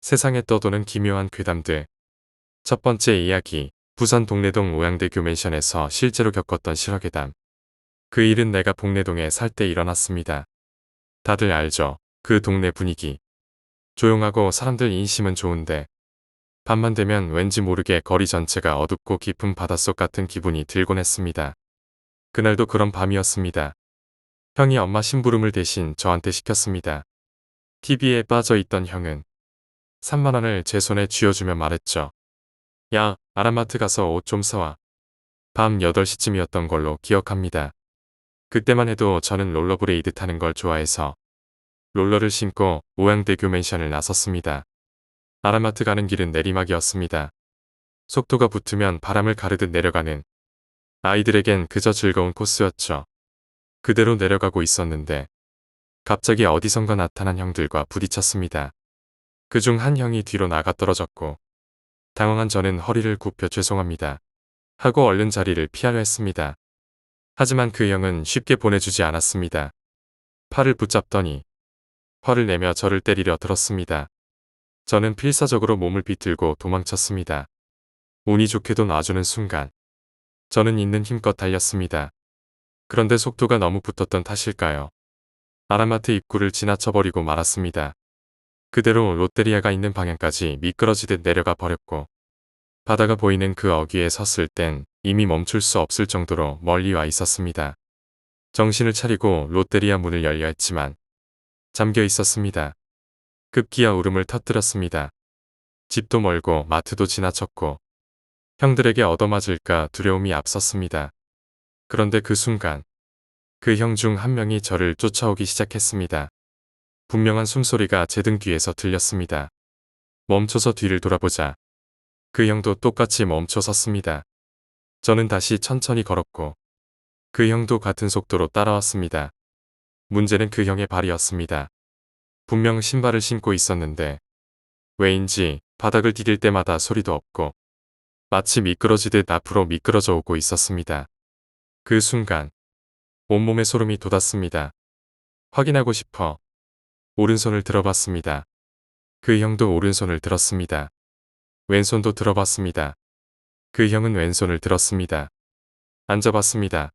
세상에 떠도는 기묘한 괴담들. 첫 번째 이야기. 부산 동래동 오양대교 맨션에서 실제로 겪었던 실화괴담. 그 일은 내가 봉래동에 살 때 일어났습니다. 다들 알죠? 그 동네 분위기. 조용하고 사람들 인심은 좋은데 밤만 되면 왠지 모르게 거리 전체가 어둡고 깊은 바닷속 같은 기분이 들곤 했습니다. 그날도 그런 밤이었습니다. 형이 엄마 심부름을 대신 저한테 시켰습니다. TV에 빠져있던 형은 3만 원을 제 손에 쥐어주며 말했죠. 야, 아람마트 가서 옷 좀 사와. 밤 8시쯤이었던 걸로 기억합니다. 그때만 해도 저는 롤러브레이드 타는 걸 좋아해서 롤러를 신고 오양대교 맨션을 나섰습니다. 아람마트 가는 길은 내리막이었습니다. 속도가 붙으면 바람을 가르듯 내려가는 아이들에겐 그저 즐거운 코스였죠. 그대로 내려가고 있었는데 갑자기 어디선가 나타난 형들과 부딪혔습니다. 그중 한 형이 뒤로 나가 떨어졌고 당황한 저는 허리를 굽혀 죄송합니다 하고 얼른 자리를 피하려 했습니다. 하지만 그 형은 쉽게 보내주지 않았습니다. 팔을 붙잡더니 화를 내며 저를 때리려 들었습니다. 저는 필사적으로 몸을 비틀고 도망쳤습니다. 운이 좋게도 놔주는 순간 저는 있는 힘껏 달렸습니다. 그런데 속도가 너무 붙었던 탓일까요? 아람마트 입구를 지나쳐버리고 말았습니다. 그대로 롯데리아가 있는 방향까지 미끄러지듯 내려가 버렸고 바다가 보이는 그 어귀에 섰을 땐 이미 멈출 수 없을 정도로 멀리 와 있었습니다. 정신을 차리고 롯데리아 문을 열려 했지만 잠겨 있었습니다. 급기야 울음을 터뜨렸습니다. 집도 멀고 마트도 지나쳤고 형들에게 얻어맞을까 두려움이 앞섰습니다. 그런데 그 순간 그 형 중 한 명이 저를 쫓아오기 시작했습니다. 분명한 숨소리가 제 등 뒤에서 들렸습니다. 멈춰서 뒤를 돌아보자 그 형도 똑같이 멈춰 섰습니다. 저는 다시 천천히 걸었고 그 형도 같은 속도로 따라왔습니다. 문제는 그 형의 발이었습니다. 분명 신발을 신고 있었는데 왜인지 바닥을 디딜 때마다 소리도 없고 마치 미끄러지듯 앞으로 미끄러져 오고 있었습니다. 그 순간 온몸에 소름이 돋았습니다. 확인하고 싶어 오른손을 들어봤습니다. 그 형도 오른손을 들었습니다. 왼손도 들어봤습니다. 그 형은 왼손을 들었습니다. 앉아봤습니다.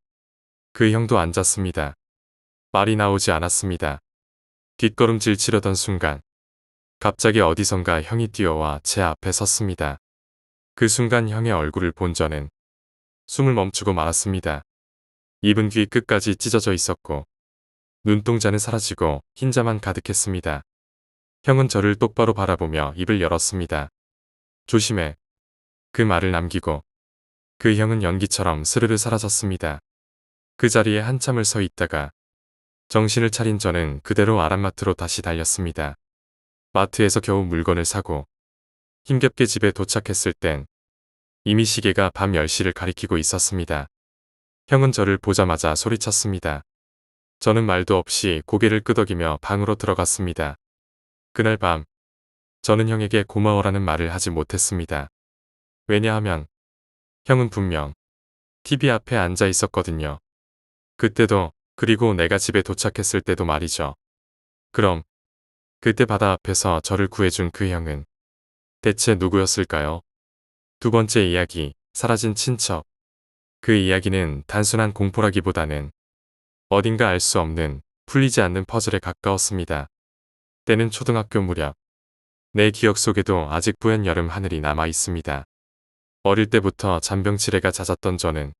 그 형도 앉았습니다. 말이 나오지 않았습니다. 뒷걸음질 치려던 순간 갑자기 어디선가 형이 뛰어와 제 앞에 섰습니다. 그 순간 형의 얼굴을 본 저는 숨을 멈추고 말았습니다. 입은 귀 끝까지 찢어져 있었고 눈동자는 사라지고 흰자만 가득했습니다. 형은 저를 똑바로 바라보며 입을 열었습니다. 조심해. 그 말을 남기고 그 형은 연기처럼 스르르 사라졌습니다. 그 자리에 한참을 서 있다가 정신을 차린 저는 그대로 아람마트로 다시 달렸습니다. 마트에서 겨우 물건을 사고 힘겹게 집에 도착했을 땐 이미 시계가 밤 10시를 가리키고 있었습니다. 형은 저를 보자마자 소리쳤습니다. 저는 말도 없이 고개를 끄덕이며 방으로 들어갔습니다. 그날 밤 저는 형에게 고마워라는 말을 하지 못했습니다. 왜냐하면 형은 분명 TV 앞에 앉아 있었거든요. 그때도 그리고 내가 집에 도착했을 때도 말이죠. 그럼 그때 바다 앞에서 저를 구해준 그 형은 대체 누구였을까요? 두 번째 이야기, 사라진 친척. 그 이야기는 단순한 공포라기보다는 어딘가 알 수 없는 풀리지 않는 퍼즐에 가까웠습니다. 때는 초등학교 무렵. 내 기억 속에도 아직 뿌연 여름 하늘이 남아 있습니다. 어릴 때부터 잔병치레가 잦았던 저는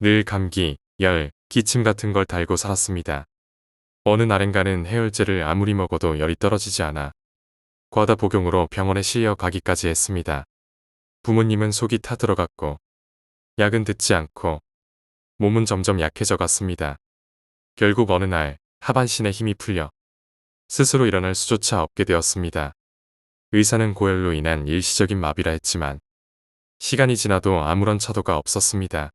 늘 감기, 열, 기침 같은 걸 달고 살았습니다. 어느 날엔가는 해열제를 아무리 먹어도 열이 떨어지지 않아 과다 복용으로 병원에 실려 가기까지 했습니다. 부모님은 속이 타들어갔고 약은 듣지 않고 몸은 점점 약해져 갔습니다. 결국 어느 날 하반신에 힘이 풀려 스스로 일어날 수조차 없게 되었습니다. 의사는 고열로 인한 일시적인 마비라 했지만 시간이 지나도 아무런 차도가 없었습니다.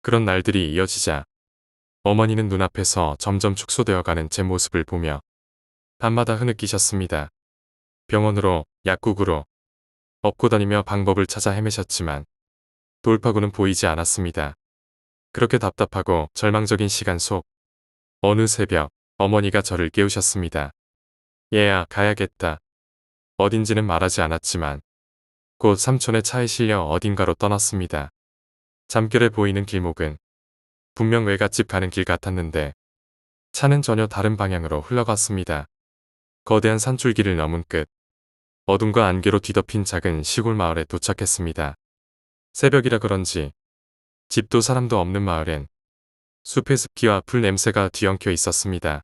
그런 날들이 이어지자 어머니는 눈앞에서 점점 축소되어가는 제 모습을 보며 밤마다 흐느끼셨습니다. 병원으로, 약국으로 업고 다니며 방법을 찾아 헤매셨지만 돌파구는 보이지 않았습니다. 그렇게 답답하고 절망적인 시간 속 어느 새벽 어머니가 저를 깨우셨습니다. 얘야, 가야겠다. 어딘지는 말하지 않았지만 곧 삼촌의 차에 실려 어딘가로 떠났습니다. 잠결에 보이는 길목은 분명 외갓집 가는 길 같았는데 차는 전혀 다른 방향으로 흘러갔습니다. 거대한 산줄기를 넘은 끝 어둠과 안개로 뒤덮인 작은 시골 마을에 도착했습니다. 새벽이라 그런지 집도 사람도 없는 마을엔 숲의 습기와 풀 냄새가 뒤엉켜 있었습니다.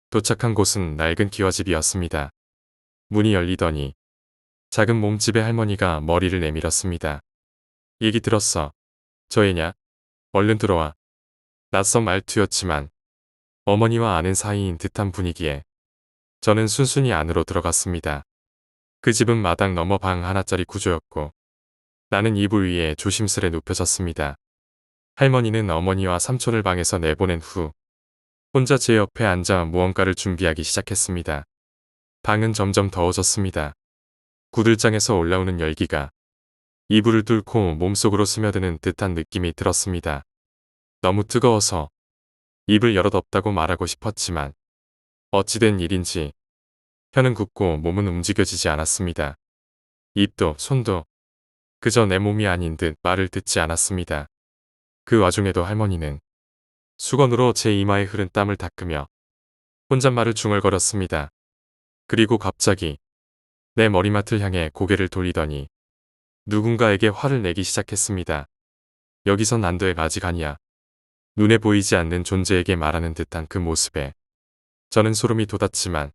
도착한 곳은 낡은 기와집이었습니다. 문이 열리더니 작은 몸집의 할머니가 머리를 내밀었습니다. 얘기 들었어. 저 애냐? 얼른 들어와. 낯선 말투였지만 어머니와 아는 사이인 듯한 분위기에 저는 순순히 안으로 들어갔습니다. 그 집은 마당 너머 방 하나짜리 구조였고 나는 이불 위에 조심스레 눕혀졌습니다. 할머니는 어머니와 삼촌을 방에서 내보낸 후 혼자 제 옆에 앉아 무언가를 준비하기 시작했습니다. 방은 점점 더워졌습니다. 구들장에서 올라오는 열기가 이불을 뚫고 몸속으로 스며드는 듯한 느낌이 들었습니다. 너무 뜨거워서 입을 열어 덮다고 말하고 싶었지만 어찌된 일인지 혀는 굳고 몸은 움직여지지 않았습니다. 입도 손도 그저 내 몸이 아닌 듯 말을 듣지 않았습니다. 그 와중에도 할머니는 수건으로 제 이마에 흐른 땀을 닦으며 혼잣말을 중얼거렸습니다. 그리고 갑자기 내 머리맡을 향해 고개를 돌리더니 누군가에게 화를 내기 시작했습니다. 여기선 안 돼, 아직 아니야. 눈에 보이지 않는 존재에게 말하는 듯한 그 모습에 저는 소름이 돋았지만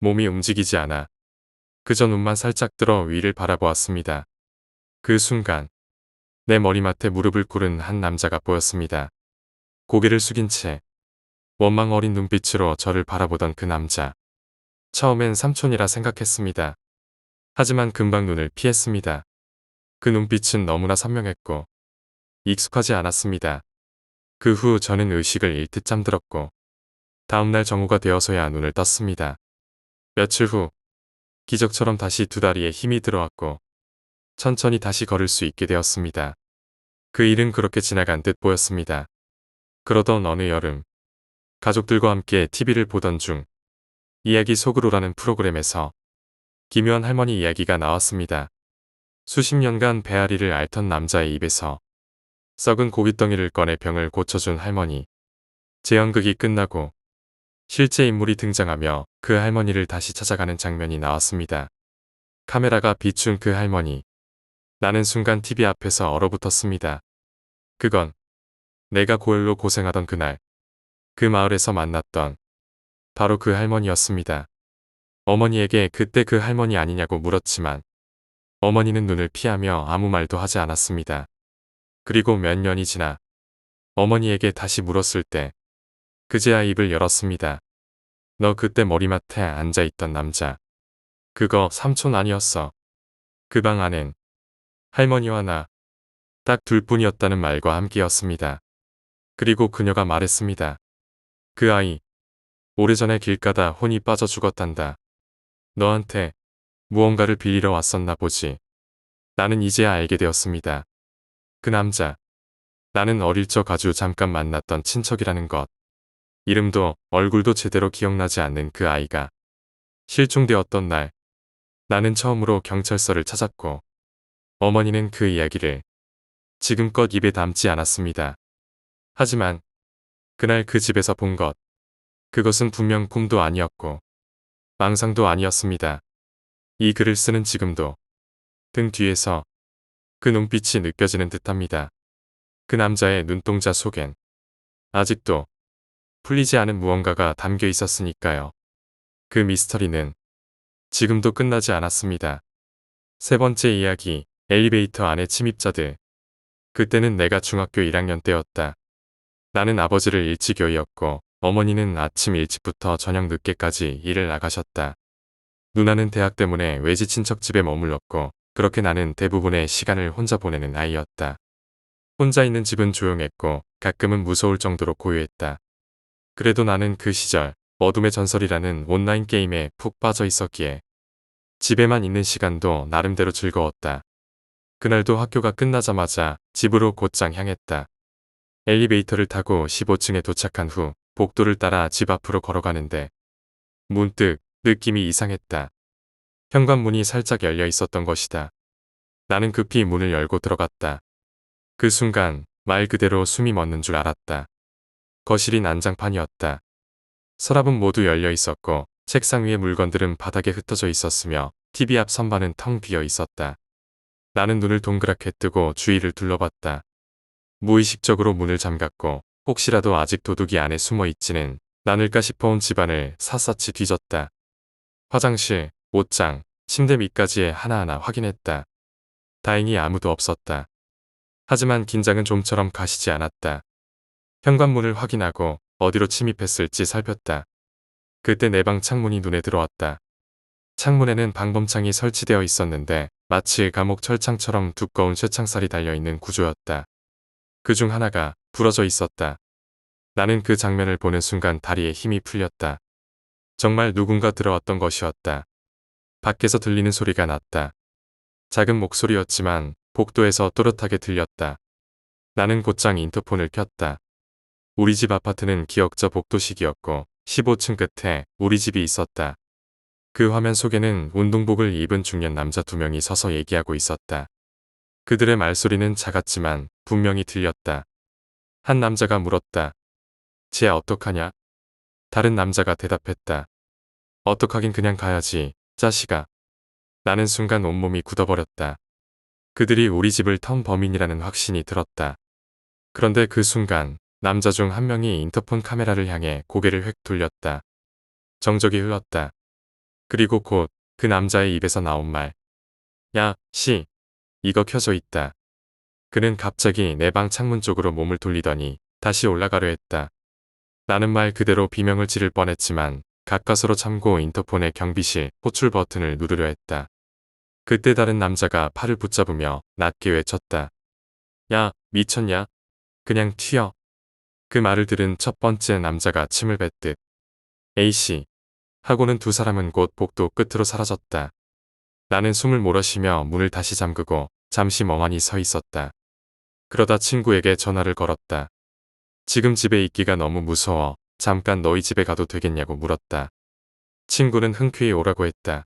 몸이 움직이지 않아 그저 눈만 살짝 들어 위를 바라보았습니다. 그 순간 내 머리맡에 무릎을 꿇은 한 남자가 보였습니다. 고개를 숙인 채 원망 어린 눈빛으로 저를 바라보던 그 남자. 처음엔 삼촌이라 생각했습니다. 하지만 금방 눈을 피했습니다. 그 눈빛은 너무나 선명했고 익숙하지 않았습니다. 그 후 저는 의식을 잃듯 잠들었고 다음날 정오가 되어서야 눈을 떴습니다. 며칠 후 기적처럼 다시 두 다리에 힘이 들어왔고 천천히 다시 걸을 수 있게 되었습니다. 그 일은 그렇게 지나간 듯 보였습니다. 그러던 어느 여름 가족들과 함께 TV를 보던 중 이야기 속으로라는 프로그램에서 기묘한 할머니 이야기가 나왔습니다. 수십 년간 배앓이를 앓던 남자의 입에서 썩은 고깃덩이를 꺼내 병을 고쳐준 할머니. 재연극이 끝나고 실제 인물이 등장하며 그 할머니를 다시 찾아가는 장면이 나왔습니다. 카메라가 비춘 그 할머니. 나는 순간 TV 앞에서 얼어붙었습니다. 그건 내가 고열로 고생하던 그날 그 마을에서 만났던 바로 그 할머니였습니다. 어머니에게 그때 그 할머니 아니냐고 물었지만 어머니는 눈을 피하며 아무 말도 하지 않았습니다. 그리고 몇 년이 지나 어머니에게 다시 물었을 때 그제야 입을 열었습니다. 너 그때 머리맡에 앉아있던 남자. 그거 삼촌 아니었어. 그 방 안엔 할머니와 나 딱 둘뿐이었다는 말과 함께였습니다. 그리고 그녀가 말했습니다. 그 아이 오래전에 길 가다 혼이 빠져 죽었단다. 너한테 무언가를 빌리러 왔었나 보지. 나는 이제야 알게 되었습니다. 그 남자. 나는 어릴 적 아주 잠깐 만났던 친척이라는 것. 이름도 얼굴도 제대로 기억나지 않는 그 아이가 실종되었던 날 나는 처음으로 경찰서를 찾았고 어머니는 그 이야기를 지금껏 입에 담지 않았습니다. 하지만 그날 그 집에서 본 것 그것은 분명 꿈도 아니었고 망상도 아니었습니다. 이 글을 쓰는 지금도 등 뒤에서 그 눈빛이 느껴지는 듯합니다. 그 남자의 눈동자 속엔 아직도 풀리지 않은 무언가가 담겨 있었으니까요. 그 미스터리는 지금도 끝나지 않았습니다. 세 번째 이야기, 엘리베이터 안의 침입자들. 그때는 내가 중학교 1학년 때였다. 나는 아버지를 일찍교이었고 어머니는 아침 일찍부터 저녁 늦게까지 일을 나가셨다. 누나는 대학 때문에 외지 친척 집에 머물렀고 그렇게 나는 대부분의 시간을 혼자 보내는 아이였다. 혼자 있는 집은 조용했고 가끔은 무서울 정도로 고요했다. 그래도 나는 그 시절 어둠의 전설이라는 온라인 게임에 푹 빠져 있었기에 집에만 있는 시간도 나름대로 즐거웠다. 그날도 학교가 끝나자마자 집으로 곧장 향했다. 엘리베이터를 타고 15층에 도착한 후 복도를 따라 집 앞으로 걸어가는데 문득 느낌이 이상했다. 현관문이 살짝 열려 있었던 것이다. 나는 급히 문을 열고 들어갔다. 그 순간 말 그대로 숨이 멎는 줄 알았다. 거실이 난장판이었다. 서랍은 모두 열려 있었고 책상 위의 물건들은 바닥에 흩어져 있었으며 TV 앞 선반은 텅 비어 있었다. 나는 눈을 동그랗게 뜨고 주위를 둘러봤다. 무의식적으로 문을 잠갔고 혹시라도 아직 도둑이 안에 숨어 있지는 않을까 싶어온 집안을 샅샅이 뒤졌다. 화장실, 옷장, 침대 밑까지 하나하나 확인했다. 다행히 아무도 없었다. 하지만 긴장은 좀처럼 가시지 않았다. 현관문을 확인하고 어디로 침입했을지 살폈다. 그때 내 방 창문이 눈에 들어왔다. 창문에는 방범창이 설치되어 있었는데 마치 감옥 철창처럼 두꺼운 쇠창살이 달려있는 구조였다. 그중 하나가 부러져 있었다. 나는 그 장면을 보는 순간 다리에 힘이 풀렸다. 정말 누군가 들어왔던 것이었다. 밖에서 들리는 소리가 났다. 작은 목소리였지만 복도에서 또렷하게 들렸다. 나는 곧장 인터폰을 켰다. 우리 집 아파트는 기역자 복도식이었고 15층 끝에 우리 집이 있었다. 그 화면 속에는 운동복을 입은 중년 남자 2명이 서서 얘기하고 있었다. 그들의 말소리는 작았지만 분명히 들렸다. 한 남자가 물었다. 쟤 어떡하냐? 다른 남자가 대답했다. 어떡하긴 그냥 가야지, 자식아. 나는 순간 온몸이 굳어버렸다. 그들이 우리 집을 턴 범인이라는 확신이 들었다. 그런데 그 순간 남자 중 한 명이 인터폰 카메라를 향해 고개를 획 돌렸다. 정적이 흘렀다. 그리고 곧 그 남자의 입에서 나온 말. 야, 씨. 이거 켜져 있다. 그는 갑자기 내 방 창문 쪽으로 몸을 돌리더니 다시 올라가려 했다. 나는 말 그대로 비명을 지를 뻔했지만 가까스로 참고 인터폰의 경비실 호출 버튼을 누르려 했다. 그때 다른 남자가 팔을 붙잡으며 낮게 외쳤다. 야, 미쳤냐? 그냥 튀어. 그 말을 들은 첫 번째 남자가 침을 뱉듯 A씨 하고는 두 사람은 곧 복도 끝으로 사라졌다. 나는 숨을 몰아쉬며 문을 다시 잠그고 잠시 멍하니 서 있었다. 그러다 친구에게 전화를 걸었다. 지금 집에 있기가 너무 무서워 잠깐 너희 집에 가도 되겠냐고 물었다. 친구는 흔쾌히 오라고 했다.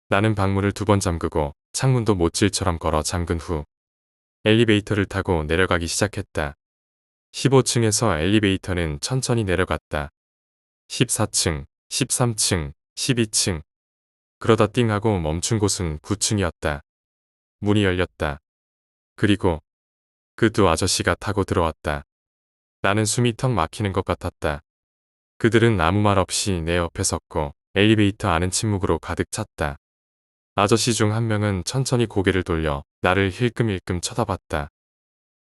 나는 방문을 2번 잠그고 창문도 못질처럼 걸어 잠근 후 엘리베이터를 타고 내려가기 시작했다. 15층에서 엘리베이터는 천천히 내려갔다. 14층, 13층, 12층. 그러다 띵 하고 멈춘 곳은 9층이었다. 문이 열렸다. 그리고 그 두 아저씨가 타고 들어왔다. 나는 숨이 턱 막히는 것 같았다. 그들은 아무 말 없이 내 옆에 섰고 엘리베이터 안은 침묵으로 가득 찼다. 아저씨 중 한 명은 천천히 고개를 돌려 나를 힐끔힐끔 쳐다봤다.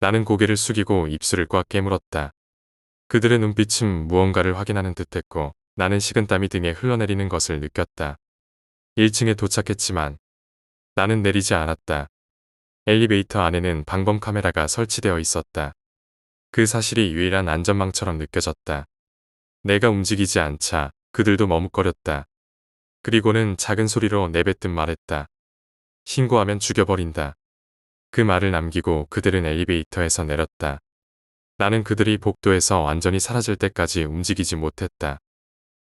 나는 고개를 숙이고 입술을 꽉 깨물었다. 그들의 눈빛은 무언가를 확인하는 듯했고 나는 식은땀이 등에 흘러내리는 것을 느꼈다. 1층에 도착했지만 나는 내리지 않았다. 엘리베이터 안에는 방범 카메라가 설치되어 있었다. 그 사실이 유일한 안전망처럼 느껴졌다. 내가 움직이지 않자 그들도 머뭇거렸다. 그리고는 작은 소리로 내뱉듯 말했다. 신고하면 죽여버린다. 그 말을 남기고 그들은 엘리베이터에서 내렸다. 나는 그들이 복도에서 완전히 사라질 때까지 움직이지 못했다.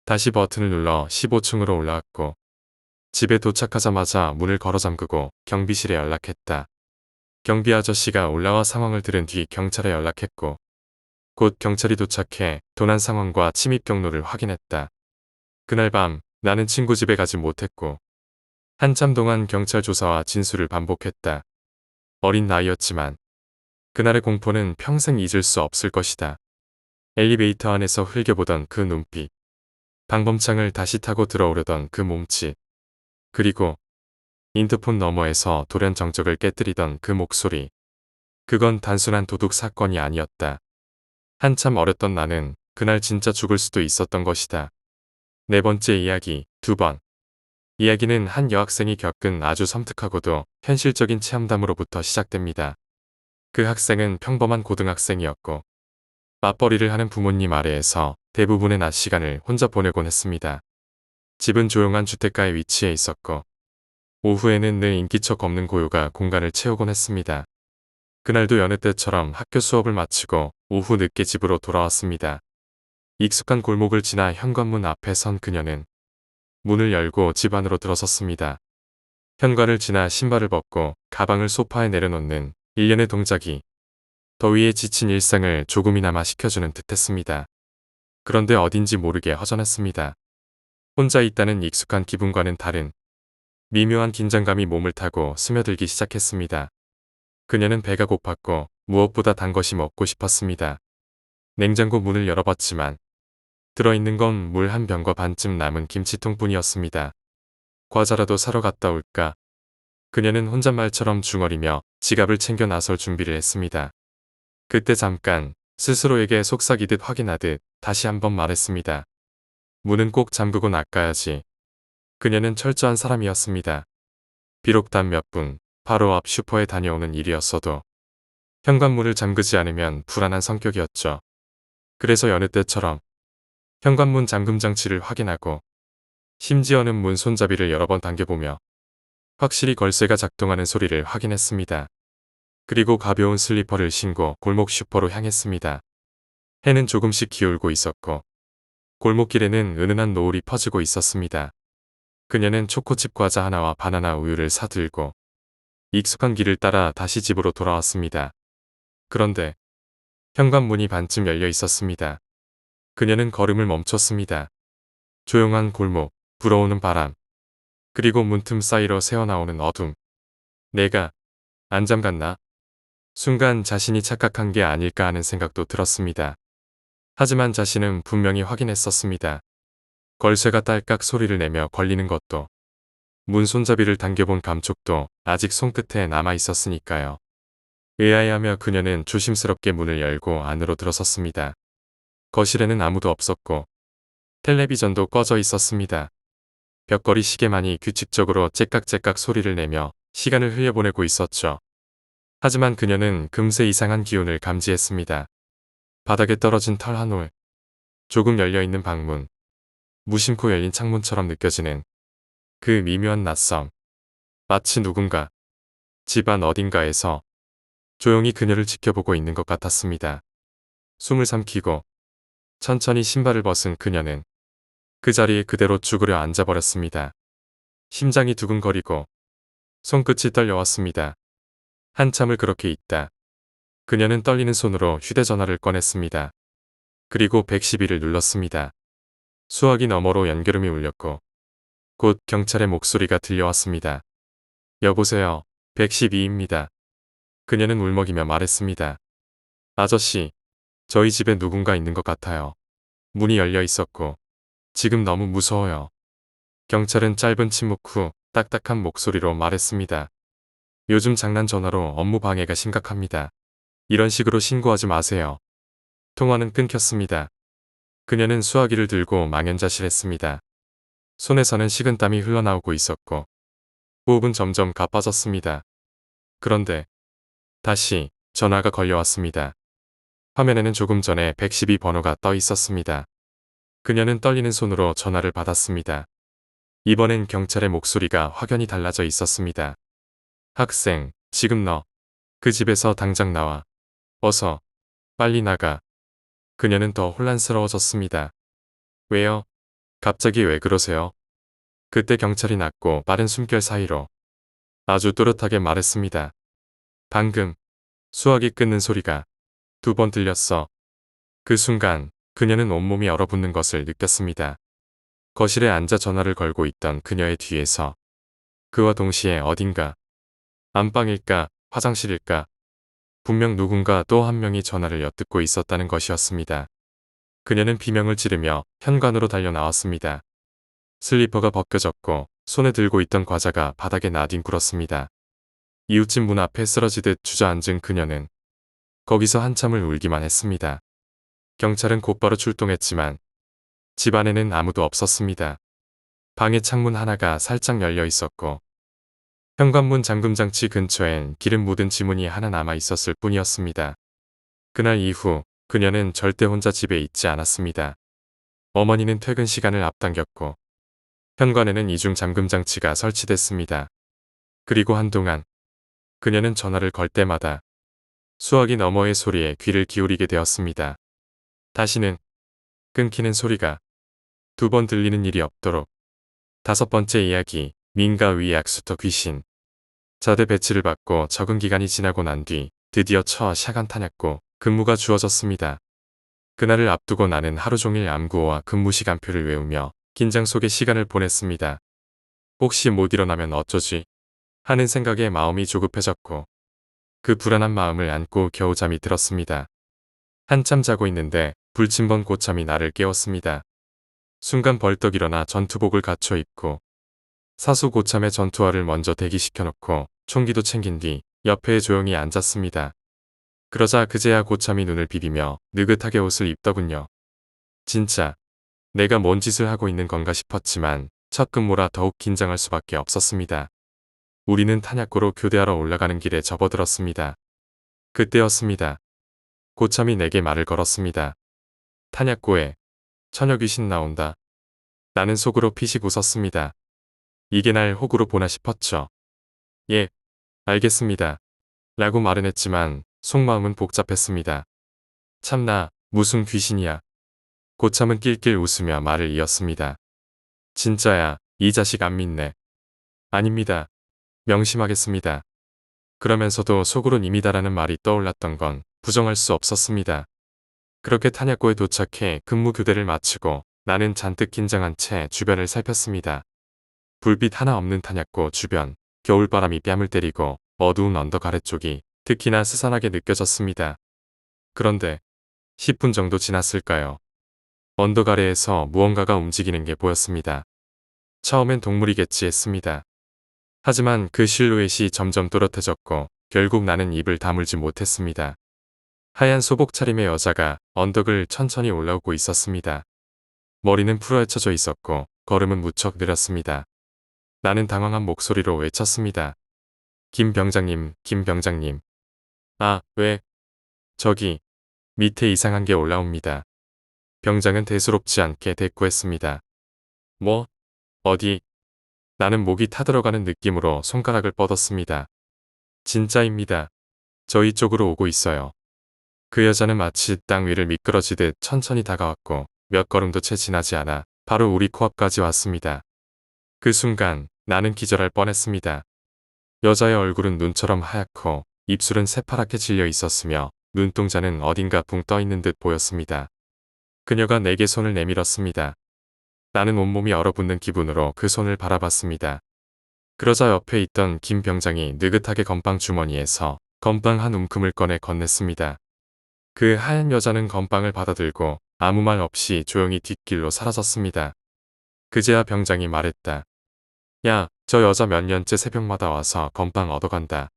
다시 버튼을 눌러 15층으로 올라왔고 집에 도착하자마자 문을 걸어 잠그고 경비실에 연락했다. 경비 아저씨가 올라와 상황을 들은 뒤 경찰에 연락했고 곧 경찰이 도착해 도난 상황과 침입 경로를 확인했다. 그날 밤 나는 친구 집에 가지 못했고 한참 동안 경찰 조사와 진술을 반복했다. 어린 나이였지만 그날의 공포는 평생 잊을 수 없을 것이다. 엘리베이터 안에서 흘겨보던 그 눈빛, 방범창을 다시 타고 들어오려던 그 몸짓, 그리고 인터폰 너머에서 돌연 정적을 깨뜨리던 그 목소리. 그건 단순한 도둑 사건이 아니었다. 한참 어렸던 나는 그날 진짜 죽을 수도 있었던 것이다. 네 번째 이야기, 2번. 이야기는 한 여학생이 겪은 아주 섬뜩하고도 현실적인 체험담으로부터 시작됩니다. 그 학생은 평범한 고등학생이었고 맞벌이를 하는 부모님 아래에서 대부분의 낮 시간을 혼자 보내곤 했습니다. 집은 조용한 주택가에 위치해 있었고 오후에는 늘 인기척 없는 고요가 공간을 채우곤 했습니다. 그날도 여느 때처럼 학교 수업을 마치고 오후 늦게 집으로 돌아왔습니다. 익숙한 골목을 지나 현관문 앞에 선 그녀는 문을 열고 집 안으로 들어섰습니다. 현관을 지나 신발을 벗고 가방을 소파에 내려놓는 일련의 동작이 더위에 지친 일상을 조금이나마 식혀주는 듯했습니다. 그런데 어딘지 모르게 허전했습니다. 혼자 있다는 익숙한 기분과는 다른 미묘한 긴장감이 몸을 타고 스며들기 시작했습니다. 그녀는 배가 고팠고 무엇보다 단 것이 먹고 싶었습니다. 냉장고 문을 열어봤지만 들어있는 건 물 한 병과 반쯤 남은 김치통뿐이었습니다. 과자라도 사러 갔다 올까? 그녀는 혼잣말처럼 중얼이며 지갑을 챙겨 나설 준비를 했습니다. 그때 잠깐 스스로에게 속삭이듯 확인하듯 다시 한번 말했습니다. 문은 꼭 잠그고 나가야지. 그녀는 철저한 사람이었습니다. 비록 단 몇 분, 바로 앞 슈퍼에 다녀오는 일이었어도 현관문을 잠그지 않으면 불안한 성격이었죠. 그래서 여느 때처럼 현관문 잠금 장치를 확인하고 심지어는 문 손잡이를 여러 번 당겨보며 확실히 걸쇠가 작동하는 소리를 확인했습니다. 그리고 가벼운 슬리퍼를 신고 골목 슈퍼로 향했습니다. 해는 조금씩 기울고 있었고 골목길에는 은은한 노을이 퍼지고 있었습니다. 그녀는 초코칩 과자 하나와 바나나 우유를 사들고 익숙한 길을 따라 다시 집으로 돌아왔습니다. 그런데 현관문이 반쯤 열려 있었습니다. 그녀는 걸음을 멈췄습니다. 조용한 골목, 불어오는 바람, 그리고 문틈 사이로 새어나오는 어둠. 내가 안 잠갔나? 순간 자신이 착각한 게 아닐까 하는 생각도 들었습니다. 하지만 자신은 분명히 확인했었습니다. 걸쇠가 딸깍 소리를 내며 걸리는 것도, 문 손잡이를 당겨본 감촉도 아직 손끝에 남아 있었으니까요. 의아해하며 그녀는 조심스럽게 문을 열고 안으로 들어섰습니다. 거실에는 아무도 없었고 텔레비전도 꺼져 있었습니다. 벽걸이 시계만이 규칙적으로 째깍째깍 소리를 내며 시간을 흘려보내고 있었죠. 하지만 그녀는 금세 이상한 기운을 감지했습니다. 바닥에 떨어진 털 한 올, 조금 열려있는 방문, 무심코 열린 창문처럼 느껴지는 그 미묘한 낯섦. 마치 누군가 집안 어딘가에서 조용히 그녀를 지켜보고 있는 것 같았습니다. 숨을 삼키고 천천히 신발을 벗은 그녀는 그 자리에 그대로 죽으려 앉아버렸습니다. 심장이 두근거리고 손끝이 떨려왔습니다. 한참을 그렇게 있다 그녀는 떨리는 손으로 휴대전화를 꺼냈습니다. 그리고 112를 눌렀습니다. 수화기 너머로 연결음이 울렸고 곧 경찰의 목소리가 들려왔습니다. 여보세요. 112입니다. 그녀는 울먹이며 말했습니다. 아저씨, 저희 집에 누군가 있는 것 같아요. 문이 열려 있었고 지금 너무 무서워요. 경찰은 짧은 침묵 후 딱딱한 목소리로 말했습니다. 요즘 장난 전화로 업무 방해가 심각합니다. 이런 식으로 신고하지 마세요. 통화는 끊겼습니다. 그녀는 수화기를 들고 망연자실했습니다. 손에서는 식은땀이 흘러나오고 있었고 호흡은 점점 가빠졌습니다. 그런데 다시 전화가 걸려왔습니다. 화면에는 조금 전에 112 번호가 떠 있었습니다. 그녀는 떨리는 손으로 전화를 받았습니다. 이번엔 경찰의 목소리가 확연히 달라져 있었습니다. 학생, 지금 너 그 집에서 당장 나와. 어서, 빨리 나가. 그녀는 더 혼란스러워졌습니다. 왜요? 갑자기 왜 그러세요? 그때 경찰이 낮고 빠른 숨결 사이로 아주 또렷하게 말했습니다. 방금 수화기 끊는 소리가 2번 들렸어. 그 순간 그녀는 온몸이 얼어붙는 것을 느꼈습니다. 거실에 앉아 전화를 걸고 있던 그녀의 뒤에서 그와 동시에 어딘가 안방일까 화장실일까 분명 누군가 또 한 명이 전화를 엿듣고 있었다는 것이었습니다. 그녀는 비명을 지르며 현관으로 달려 나왔습니다. 슬리퍼가 벗겨졌고 손에 들고 있던 과자가 바닥에 나뒹굴었습니다. 이웃집 문 앞에 쓰러지듯 주저앉은 그녀는 거기서 한참을 울기만 했습니다. 경찰은 곧바로 출동했지만 집 안에는 아무도 없었습니다. 방의 창문 하나가 살짝 열려 있었고 현관문 잠금장치 근처엔 기름 묻은 지문이 하나 남아 있었을 뿐이었습니다. 그날 이후 그녀는 절대 혼자 집에 있지 않았습니다. 어머니는 퇴근 시간을 앞당겼고 현관에는 이중 잠금장치가 설치됐습니다. 그리고 한동안 그녀는 전화를 걸 때마다 수화기 너머의 소리에 귀를 기울이게 되었습니다. 다시는 끊기는 소리가 2번 들리는 일이 없도록. 5번째 이야기 민가 위 약수터 귀신. 자대 배치를 받고 적응 기간이 지나고 난 뒤 드디어 처 샤간 탄약고 근무가 주어졌습니다. 그날을 앞두고 나는 하루 종일 암구호와 근무 시간표를 외우며 긴장 속에 시간을 보냈습니다. 혹시 못 일어나면 어쩌지? 하는 생각에 마음이 조급해졌고 그 불안한 마음을 안고 겨우 잠이 들었습니다. 한참 자고 있는데 불침번 고참이 나를 깨웠습니다. 순간 벌떡 일어나 전투복을 갖춰 입고 사수 고참의 전투화를 먼저 대기시켜놓고 총기도 챙긴 뒤 옆에 조용히 앉았습니다. 그러자 그제야 고참이 눈을 비비며 느긋하게 옷을 입더군요. 진짜 내가 뭔 짓을 하고 있는 건가 싶었지만 첫 근무라 더욱 긴장할 수밖에 없었습니다. 우리는 탄약고로 교대하러 올라가는 길에 접어들었습니다. 그때였습니다. 고참이 내게 말을 걸었습니다. 탄약고에 처녀 귀신 나온다. 나는 속으로 피식 웃었습니다. 이게 날 호구로 보나 싶었죠. 예, 알겠습니다. 라고 말은 했지만 속마음은 복잡했습니다. 참나, 무슨 귀신이야. 고참은 낄낄 웃으며 말을 이었습니다. 진짜야, 이 자식 안 믿네. 아닙니다. 명심하겠습니다. 그러면서도 속으론 이미다라는 말이 떠올랐던 건 부정할 수 없었습니다. 그렇게 탄약고에 도착해 근무 교대를 마치고 나는 잔뜩 긴장한 채 주변을 살폈습니다. 불빛 하나 없는 탄약고 주변, 겨울바람이 뺨을 때리고 어두운 언덕 아래쪽이 특히나 스산하게 느껴졌습니다. 그런데 10분 정도 지났을까요? 언덕 아래에서 무언가가 움직이는 게 보였습니다. 처음엔 동물이겠지 했습니다. 하지만 그 실루엣이 점점 또렷해졌고 결국 나는 입을 다물지 못했습니다. 하얀 소복 차림의 여자가 언덕을 천천히 올라오고 있었습니다. 머리는 풀어헤쳐져 있었고 걸음은 무척 느렸습니다. 나는 당황한 목소리로 외쳤습니다. 김 병장님, 김 병장님. 아, 왜? 저기 밑에 이상한 게 올라옵니다. 병장은 대수롭지 않게 대꾸했습니다. 뭐? 어디? 나는 목이 타들어가는 느낌으로 손가락을 뻗었습니다. 진짜입니다. 저희 쪽으로 오고 있어요. 그 여자는 마치 땅 위를 미끄러지듯 천천히 다가왔고 몇 걸음도 채 지나지 않아 바로 우리 코앞까지 왔습니다. 그 순간 나는 기절할 뻔했습니다. 여자의 얼굴은 눈처럼 하얗고 입술은 새파랗게 질려 있었으며 눈동자는 어딘가 붕 떠 있는 듯 보였습니다. 그녀가 내게 손을 내밀었습니다. 나는 온몸이 얼어붙는 기분으로 그 손을 바라봤습니다. 그러자 옆에 있던 김 병장이 느긋하게 건빵 주머니에서 건빵 한 움큼을 꺼내 건넸습니다. 그 하얀 여자는 건빵을 받아들고 아무 말 없이 조용히 뒷길로 사라졌습니다. 그제야 병장이 말했다. 야, 저 여자 몇 년째 새벽마다 와서 건빵 얻어간다.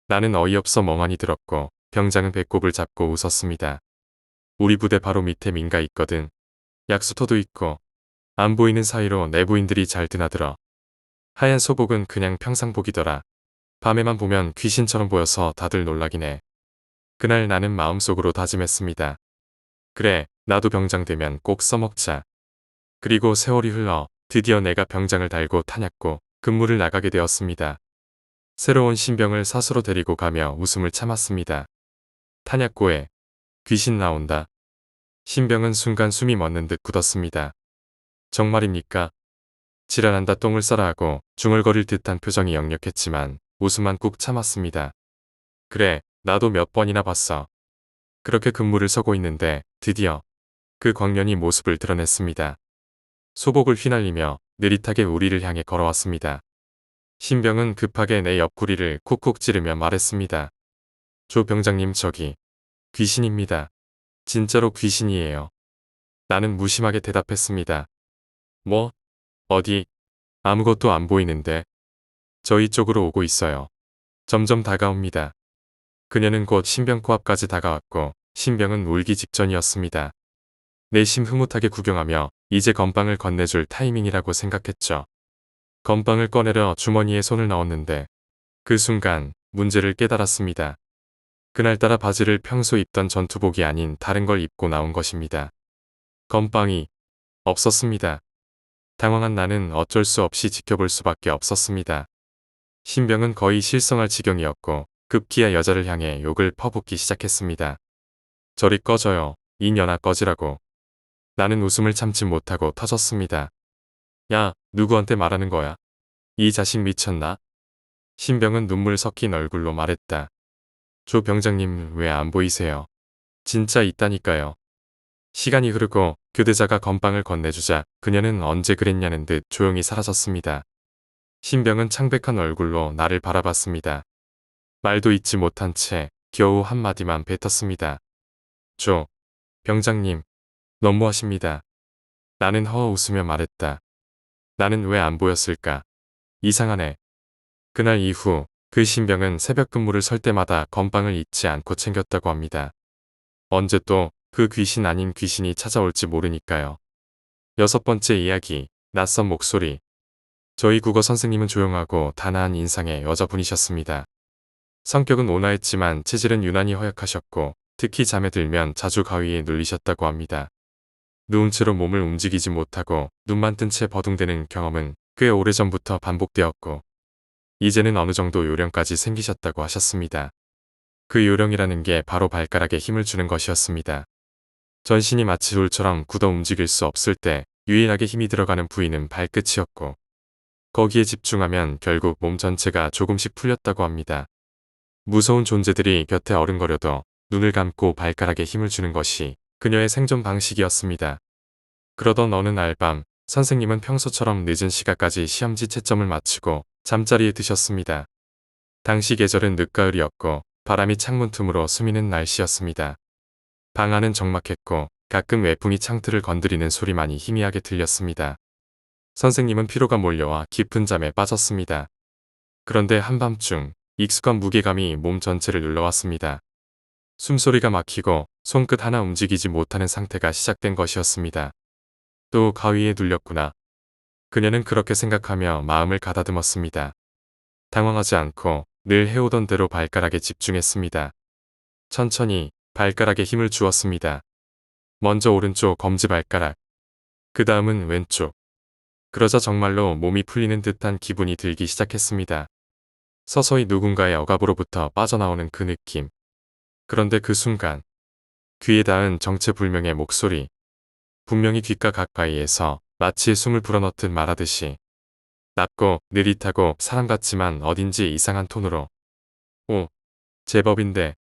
나는 어이없어 멍하니 들었고 병장은 배꼽을 잡고 웃었습니다. 우리 부대 바로 밑에 민가 있거든. 약수터도 있고 안 보이는 사이로 내부인들이 잘 드나들어. 하얀 소복은 그냥 평상복이더라. 밤에만 보면 귀신처럼 보여서 다들 놀라긴 해. 그날 나는 마음속으로 다짐했습니다. 그래, 나도 병장 되면 꼭 써먹자. 그리고 세월이 흘러 드디어 내가 병장을 달고 탄약고 근무를 나가게 되었습니다. 새로운 신병을 사수로 데리고 가며 웃음을 참았습니다. 탄약고에 귀신 나온다. 신병은 순간 숨이 멎는 듯 굳었습니다. 정말입니까? 지랄한다 똥을 싸라 하고 중얼거릴 듯한 표정이 역력했지만 웃음만 꾹 참았습니다. 그래, 나도 몇 번이나 봤어. 그렇게 근무를 서고 있는데 드디어 그 광년이 모습을 드러냈습니다. 소복을 휘날리며 느릿하게 우리를 향해 걸어왔습니다. 신병은 급하게 내 옆구리를 쿡쿡 찌르며 말했습니다. 조 병장님 저기 귀신입니다. 진짜로 귀신이에요. 나는 무심하게 대답했습니다. 뭐? 어디? 아무것도 안 보이는데. 저희 쪽으로 오고 있어요. 점점 다가옵니다. 그녀는 곧 신병 코앞까지 다가왔고 신병은 울기 직전이었습니다. 내심 흐뭇하게 구경하며 이제 건빵을 건네줄 타이밍이라고 생각했죠. 건빵을 꺼내려 주머니에 손을 넣었는데 그 순간 문제를 깨달았습니다. 그날따라 바지를 평소 입던 전투복이 아닌 다른 걸 입고 나온 것입니다. 건빵이 없었습니다. 당황한 나는 어쩔 수 없이 지켜볼 수밖에 없었습니다. 신병은 거의 실성할 지경이었고 급기야 여자를 향해 욕을 퍼붓기 시작했습니다. 저리 꺼져요. 이 년아 꺼지라고. 나는 웃음을 참지 못하고 터졌습니다. 야, 누구한테 말하는 거야? 이 자식 미쳤나? 신병은 눈물 섞인 얼굴로 말했다. 조 병장님 왜 안 보이세요? 진짜 있다니까요. 시간이 흐르고 교대자가 건빵을 건네주자 그녀는 언제 그랬냐는 듯 조용히 사라졌습니다. 신병은 창백한 얼굴로 나를 바라봤습니다. 말도 잊지 못한 채 겨우 한마디만 뱉었습니다. 조 병장님, 너무하십니다. 나는 허 웃으며 말했다. 나는 왜 안 보였을까? 이상하네. 그날 이후 그 신병은 새벽 근무를 설 때마다 건빵을 잊지 않고 챙겼다고 합니다. 언제 또 그 귀신 아닌 귀신이 찾아올지 모르니까요. 6번째 이야기, 낯선 목소리. 저희 국어 선생님은 조용하고 단아한 인상의 여자분이셨습니다. 성격은 온화했지만 체질은 유난히 허약하셨고 특히 잠에 들면 자주 가위에 눌리셨다고 합니다. 누운 채로 몸을 움직이지 못하고 눈만 뜬 채 버둥대는 경험은 꽤 오래전부터 반복되었고 이제는 어느 정도 요령까지 생기셨다고 하셨습니다. 그 요령이라는 게 바로 발가락에 힘을 주는 것이었습니다. 전신이 마치 돌처럼 굳어 움직일 수 없을 때 유일하게 힘이 들어가는 부위는 발끝이었고 거기에 집중하면 결국 몸 전체가 조금씩 풀렸다고 합니다. 무서운 존재들이 곁에 어른거려도 눈을 감고 발가락에 힘을 주는 것이 그녀의 생존 방식이었습니다. 그러던 어느 날 밤 선생님은 평소처럼 늦은 시간까지 시험지 채점을 마치고 잠자리에 드셨습니다. 당시 계절은 늦가을이었고 바람이 창문 틈으로 스미는 날씨였습니다. 방 안은 적막했고 가끔 외풍이 창틀을 건드리는 소리만이 희미하게 들렸습니다. 선생님은 피로가 몰려와 깊은 잠에 빠졌습니다. 그런데 한밤중 익숙한 무게감이 몸 전체를 눌러왔습니다. 숨소리가 막히고 손끝 하나 움직이지 못하는 상태가 시작된 것이었습니다. 또 가위에 눌렸구나. 그녀는 그렇게 생각하며 마음을 가다듬었습니다. 당황하지 않고 늘 해오던 대로 발가락에 집중했습니다. 천천히 발가락에 힘을 주었습니다. 먼저 오른쪽 검지발가락, 그 다음은 왼쪽. 그러자 정말로 몸이 풀리는 듯한 기분이 들기 시작했습니다. 서서히 누군가의 억압으로부터 빠져나오는 그 느낌. 그런데 그 순간 귀에 닿은 정체불명의 목소리. 분명히 귓가 가까이에서 마치 숨을 불어넣듯 말하듯이 낮고 느릿하고 사람 같지만 어딘지 이상한 톤으로 오, 제법인데.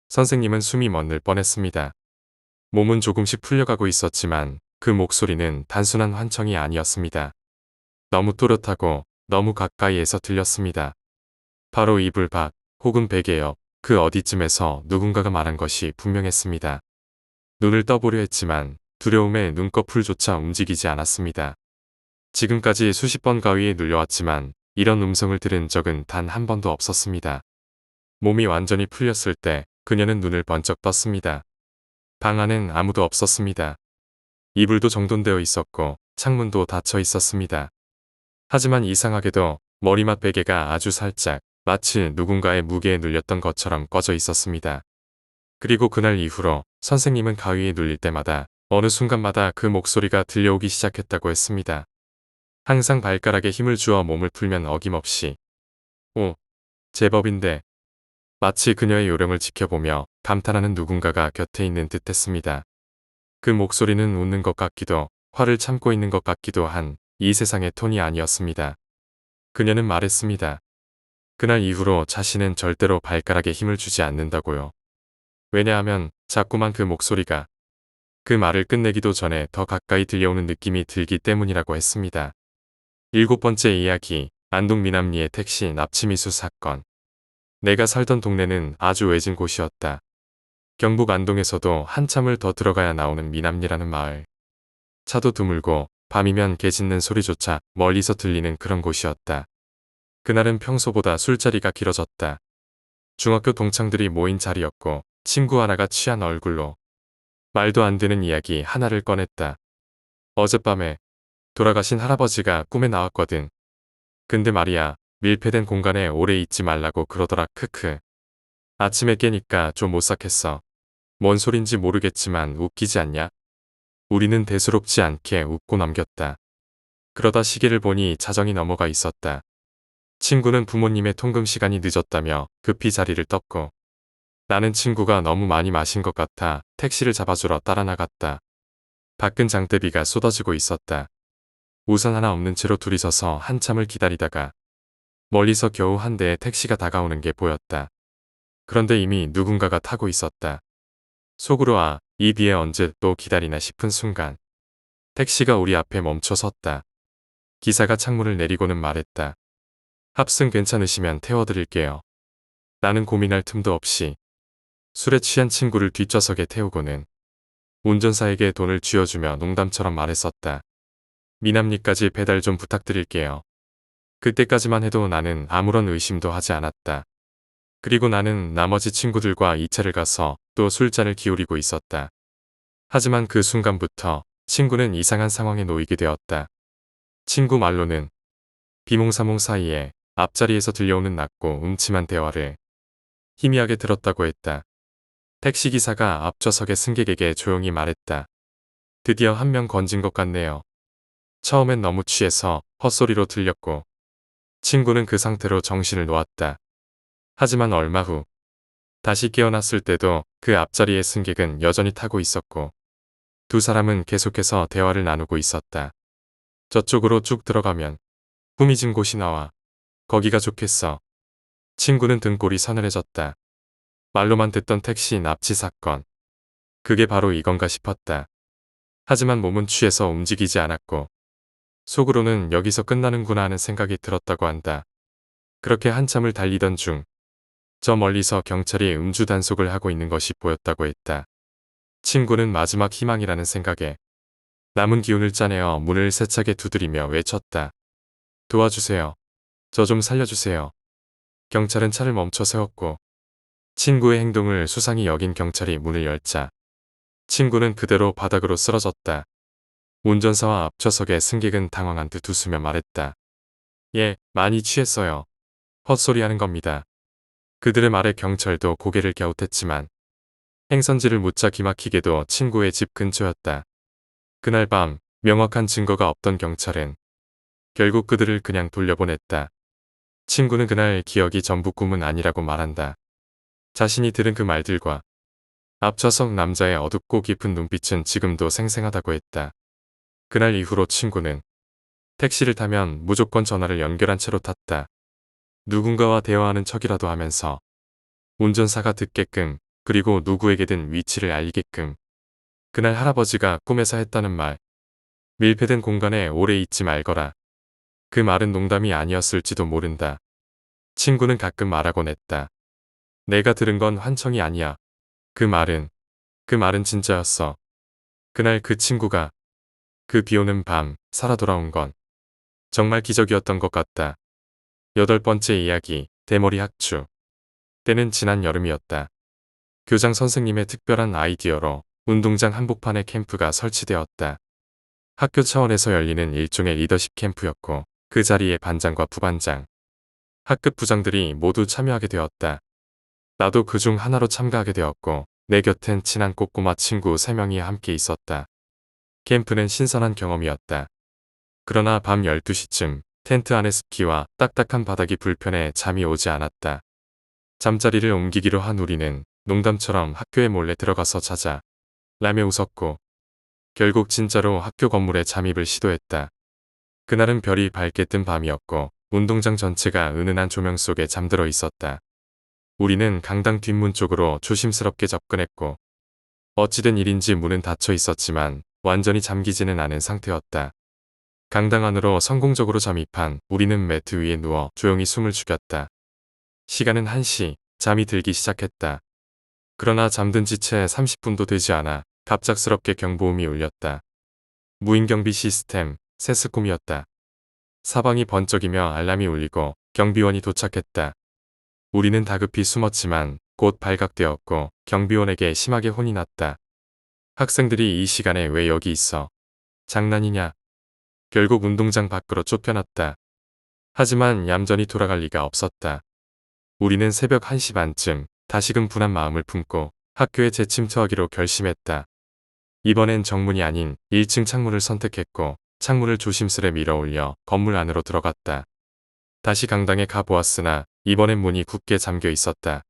선생님은 숨이 멎을 뻔했습니다. 몸은 조금씩 풀려가고 있었지만 그 목소리는 단순한 환청이 아니었습니다. 너무 또렷하고 너무 가까이에서 들렸습니다. 바로 이불 밖 혹은 베개 옆 그 어디쯤에서 누군가가 말한 것이 분명했습니다. 눈을 떠보려 했지만 두려움에 눈꺼풀조차 움직이지 않았습니다. 지금까지 수십 번 가위에 눌려왔지만 이런 음성을 들은 적은 단 한 번도 없었습니다. 몸이 완전히 풀렸을 때 그녀는 눈을 번쩍 떴습니다. 방 안엔 아무도 없었습니다. 이불도 정돈되어 있었고 창문도 닫혀 있었습니다. 하지만 이상하게도 머리맡 베개가 아주 살짝 마치 누군가의 무게에 눌렸던 것처럼 꺼져 있었습니다. 그리고 그날 이후로 선생님은 가위에 눌릴 때마다 어느 순간마다 그 목소리가 들려오기 시작했다고 했습니다. 항상 발가락에 힘을 주어 몸을 풀면 어김없이 오, 제법인데. 마치 그녀의 요령을 지켜보며 감탄하는 누군가가 곁에 있는 듯 했습니다. 그 목소리는 웃는 것 같기도 화를 참고 있는 것 같기도 한 이 세상의 톤이 아니었습니다. 그녀는 말했습니다. 그날 이후로 자신은 절대로 발가락에 힘을 주지 않는다고요. 왜냐하면 자꾸만 그 목소리가 그 말을 끝내기도 전에 더 가까이 들려오는 느낌이 들기 때문이라고 했습니다. 7번째 이야기, 안동 미남리의 택시 납치미수 사건. 내가 살던 동네는 아주 외진 곳이었다. 경북 안동에서도 한참을 더 들어가야 나오는 미남리라는 마을. 차도 드물고 밤이면 개 짖는 소리조차 멀리서 들리는 그런 곳이었다. 그날은 평소보다 술자리가 길어졌다. 중학교 동창들이 모인 자리였고 친구 하나가 취한 얼굴로 말도 안 되는 이야기 하나를 꺼냈다. 어젯밤에 돌아가신 할아버지가 꿈에 나왔거든. 근데 말이야, 밀폐된 공간에 오래 있지 말라고 그러더라. 크크. 아침에 깨니까 좀 오싹했어. 뭔 소린지 모르겠지만 웃기지 않냐? 우리는 대수롭지 않게 웃고 넘겼다. 그러다 시계를 보니 자정이 넘어가 있었다. 친구는 부모님의 통금 시간이 늦었다며 급히 자리를 떴고 나는 친구가 너무 많이 마신 것 같아 택시를 잡아주러 따라 나갔다. 밖은 장대비가 쏟아지고 있었다. 우산 하나 없는 채로 둘이 서서 한참을 기다리다가 멀리서 겨우 한 대의 택시가 다가오는 게 보였다. 그런데 이미 누군가가 타고 있었다. 속으로 이 비에 언제 또 기다리나 싶은 순간 택시가 우리 앞에 멈춰 섰다. 기사가 창문을 내리고는 말했다. 합승 괜찮으시면 태워드릴게요. 나는 고민할 틈도 없이 술에 취한 친구를 뒷좌석에 태우고는 운전사에게 돈을 쥐어주며 농담처럼 말했었다. 미남리까지 배달 좀 부탁드릴게요. 그때까지만 해도 나는 아무런 의심도 하지 않았다. 그리고 나는 나머지 친구들과 2차를 가서 또 술잔을 기울이고 있었다. 하지만 그 순간부터 친구는 이상한 상황에 놓이게 되었다. 친구 말로는 비몽사몽 사이에 앞자리에서 들려오는 낮고 음침한 대화를 희미하게 들었다고 했다. 택시기사가 앞좌석의 승객에게 조용히 말했다. 드디어 한 명 건진 것 같네요. 처음엔 너무 취해서 헛소리로 들렸고 친구는 그 상태로 정신을 놓았다. 하지만 얼마 후 다시 깨어났을 때도 그 앞자리의 승객은 여전히 타고 있었고 두 사람은 계속해서 대화를 나누고 있었다. 저쪽으로 쭉 들어가면 후미진 곳이 나와. 거기가 좋겠어. 친구는 등골이 서늘해졌다. 말로만 듣던 택시 납치 사건. 그게 바로 이건가 싶었다. 하지만 몸은 취해서 움직이지 않았고 속으로는 여기서 끝나는구나 하는 생각이 들었다고 한다. 그렇게 한참을 달리던 중 저 멀리서 경찰이 음주 단속을 하고 있는 것이 보였다고 했다. 친구는 마지막 희망이라는 생각에 남은 기운을 짜내어 문을 세차게 두드리며 외쳤다. 도와주세요. 저 좀 살려주세요. 경찰은 차를 멈춰 세웠고 친구의 행동을 수상히 여긴 경찰이 문을 열자 친구는 그대로 바닥으로 쓰러졌다. 운전사와 앞좌석의 승객은 당황한 듯 웃으며 말했다. 예, 많이 취했어요. 헛소리하는 겁니다. 그들의 말에 경찰도 고개를 갸웃했지만 행선지를 묻자 기막히게도 친구의 집 근처였다. 그날 밤 명확한 증거가 없던 경찰은 결국 그들을 그냥 돌려보냈다. 친구는 그날 기억이 전부 꿈은 아니라고 말한다. 자신이 들은 그 말들과 앞좌석 남자의 어둡고 깊은 눈빛은 지금도 생생하다고 했다. 그날 이후로 친구는 택시를 타면 무조건 전화를 연결한 채로 탔다. 누군가와 대화하는 척이라도 하면서 운전사가 듣게끔 그리고 누구에게든 위치를 알리게끔. 그날 할아버지가 꿈에서 했다는 말. 밀폐된 공간에 오래 있지 말거라. 그 말은 농담이 아니었을지도 모른다. 친구는 가끔 말하곤 했다. 내가 들은 건 환청이 아니야. 그 말은 진짜였어. 그날 그 친구가 그 비오는 밤 살아 돌아온 건 정말 기적이었던 것 같다. 8번째 이야기, 대머리 학주. 때는 지난 여름이었다. 교장 선생님의 특별한 아이디어로 운동장 한복판에 캠프가 설치되었다. 학교 차원에서 열리는 일종의 리더십 캠프였고 그 자리에 반장과 부반장, 학급 부장들이 모두 참여하게 되었다. 나도 그중 하나로 참가하게 되었고 내 곁엔 친한 꼬꼬마 친구 3명이 함께 있었다. 캠프는 신선한 경험이었다. 그러나 밤 12시쯤 텐트 안의 습기와 딱딱한 바닥이 불편해 잠이 오지 않았다. 잠자리를 옮기기로 한 우리는 농담처럼 학교에 몰래 들어가서 자자 라며 웃었고 결국 진짜로 학교 건물에 잠입을 시도했다. 그날은 별이 밝게 뜬 밤이었고 운동장 전체가 은은한 조명 속에 잠들어 있었다. 우리는 강당 뒷문 쪽으로 조심스럽게 접근했고 어찌된 일인지 문은 닫혀 있었지만 완전히 잠기지는 않은 상태였다. 강당 안으로 성공적으로 잠입한 우리는 매트 위에 누워 조용히 숨을 죽였다. 시간은 1시, 잠이 들기 시작했다. 그러나 잠든 지 채 30분도 되지 않아 갑작스럽게 경보음이 울렸다. 무인경비 시스템, 세스콤이었다. 사방이 번쩍이며 알람이 울리고 경비원이 도착했다. 우리는 다급히 숨었지만 곧 발각되었고 경비원에게 심하게 혼이 났다. 학생들이 이 시간에 왜 여기 있어? 장난이냐? 결국 운동장 밖으로 쫓겨났다. 하지만 얌전히 돌아갈 리가 없었다. 우리는 새벽 1시 반쯤 다시금 분한 마음을 품고 학교에 재침투하기로 결심했다. 이번엔 정문이 아닌 1층 창문을 선택했고 창문을 조심스레 밀어 올려 건물 안으로 들어갔다. 다시 강당에 가보았으나 이번엔 문이 굳게 잠겨 있었다.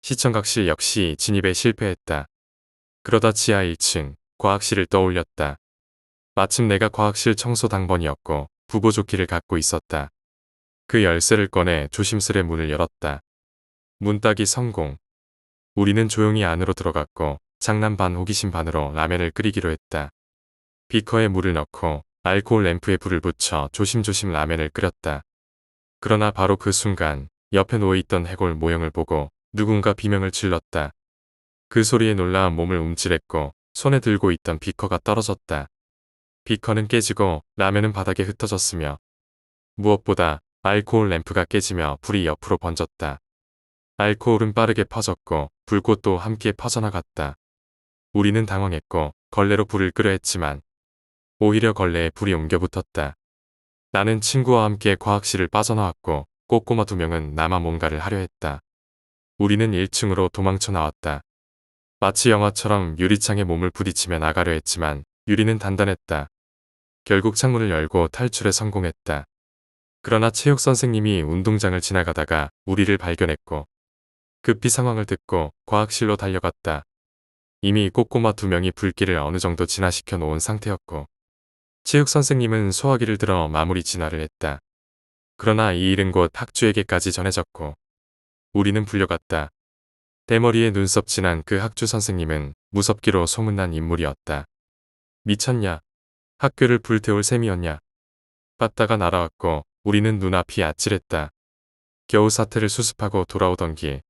시청각실 역시 진입에 실패했다. 그러다 지하 1층 과학실을 떠올렸다. 마침 내가 과학실 청소 당번이었고 부고조끼를 갖고 있었다. 그 열쇠를 꺼내 조심스레 문을 열었다. 문 따기 성공. 우리는 조용히 안으로 들어갔고 장난 반 호기심 반으로 라면을 끓이기로 했다. 비커에 물을 넣고 알코올 램프에 불을 붙여 조심조심 라면을 끓였다. 그러나 바로 그 순간 옆에 누워있던 해골 모형을 보고 누군가 비명을 질렀다. 그 소리에 놀라 몸을 움찔했고 손에 들고 있던 비커가 떨어졌다. 비커는 깨지고 라면은 바닥에 흩어졌으며 무엇보다 알코올 램프가 깨지며 불이 옆으로 번졌다. 알코올은 빠르게 퍼졌고 불꽃도 함께 퍼져나갔다. 우리는 당황했고 걸레로 불을 끄려 했지만 오히려 걸레에 불이 옮겨붙었다. 나는 친구와 함께 과학실을 빠져나왔고 꼬꼬마 2명은 나만 뭔가를 하려 했다. 우리는 1층으로 도망쳐 나왔다. 마치 영화처럼 유리창에 몸을 부딪히며 나가려 했지만 유리는 단단했다. 결국 창문을 열고 탈출에 성공했다. 그러나 체육 선생님이 운동장을 지나가다가 우리를 발견했고 급히 상황을 듣고 과학실로 달려갔다. 이미 꼬꼬마 2명이 불길을 어느 정도 진화시켜 놓은 상태였고 체육 선생님은 소화기를 들어 마무리 진화를 했다. 그러나 이 일은 곧 학주에게까지 전해졌고 우리는 불려갔다. 대머리에 눈썹 진한 그 학주 선생님은 무섭기로 소문난 인물이었다. 미쳤냐? 학교를 불태울 셈이었냐? 빠따가 날아왔고 우리는 눈앞이 아찔했다. 겨우 사태를 수습하고 돌아오던 길.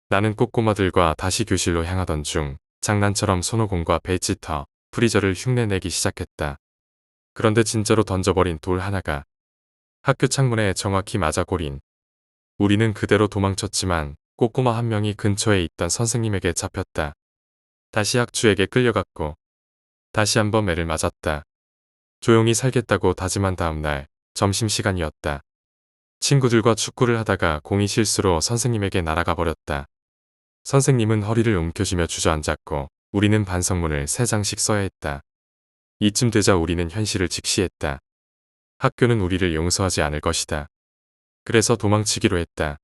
나는 꼬꼬마들과 다시 교실로 향하던 중 장난처럼 손오공과 배지터, 프리저를 흉내내기 시작했다. 그런데 진짜로 던져버린 돌 하나가 학교 창문에 정확히 맞아 고린. 우리는 그대로 도망쳤지만 꼬꼬마 한 명이 근처에 있던 선생님에게 잡혔다. 다시 학주에게 끌려갔고 다시 한번 매를 맞았다. 조용히 살겠다고 다짐한 다음날 점심시간이었다. 친구들과 축구를 하다가 공이 실수로 선생님에게 날아가 버렸다. 선생님은 허리를 움켜쥐며 주저앉았고 우리는 반성문을 3장씩 써야 했다. 이쯤 되자 우리는 현실을 직시했다. 학교는 우리를 용서하지 않을 것이다. 그래서 도망치기로 했다.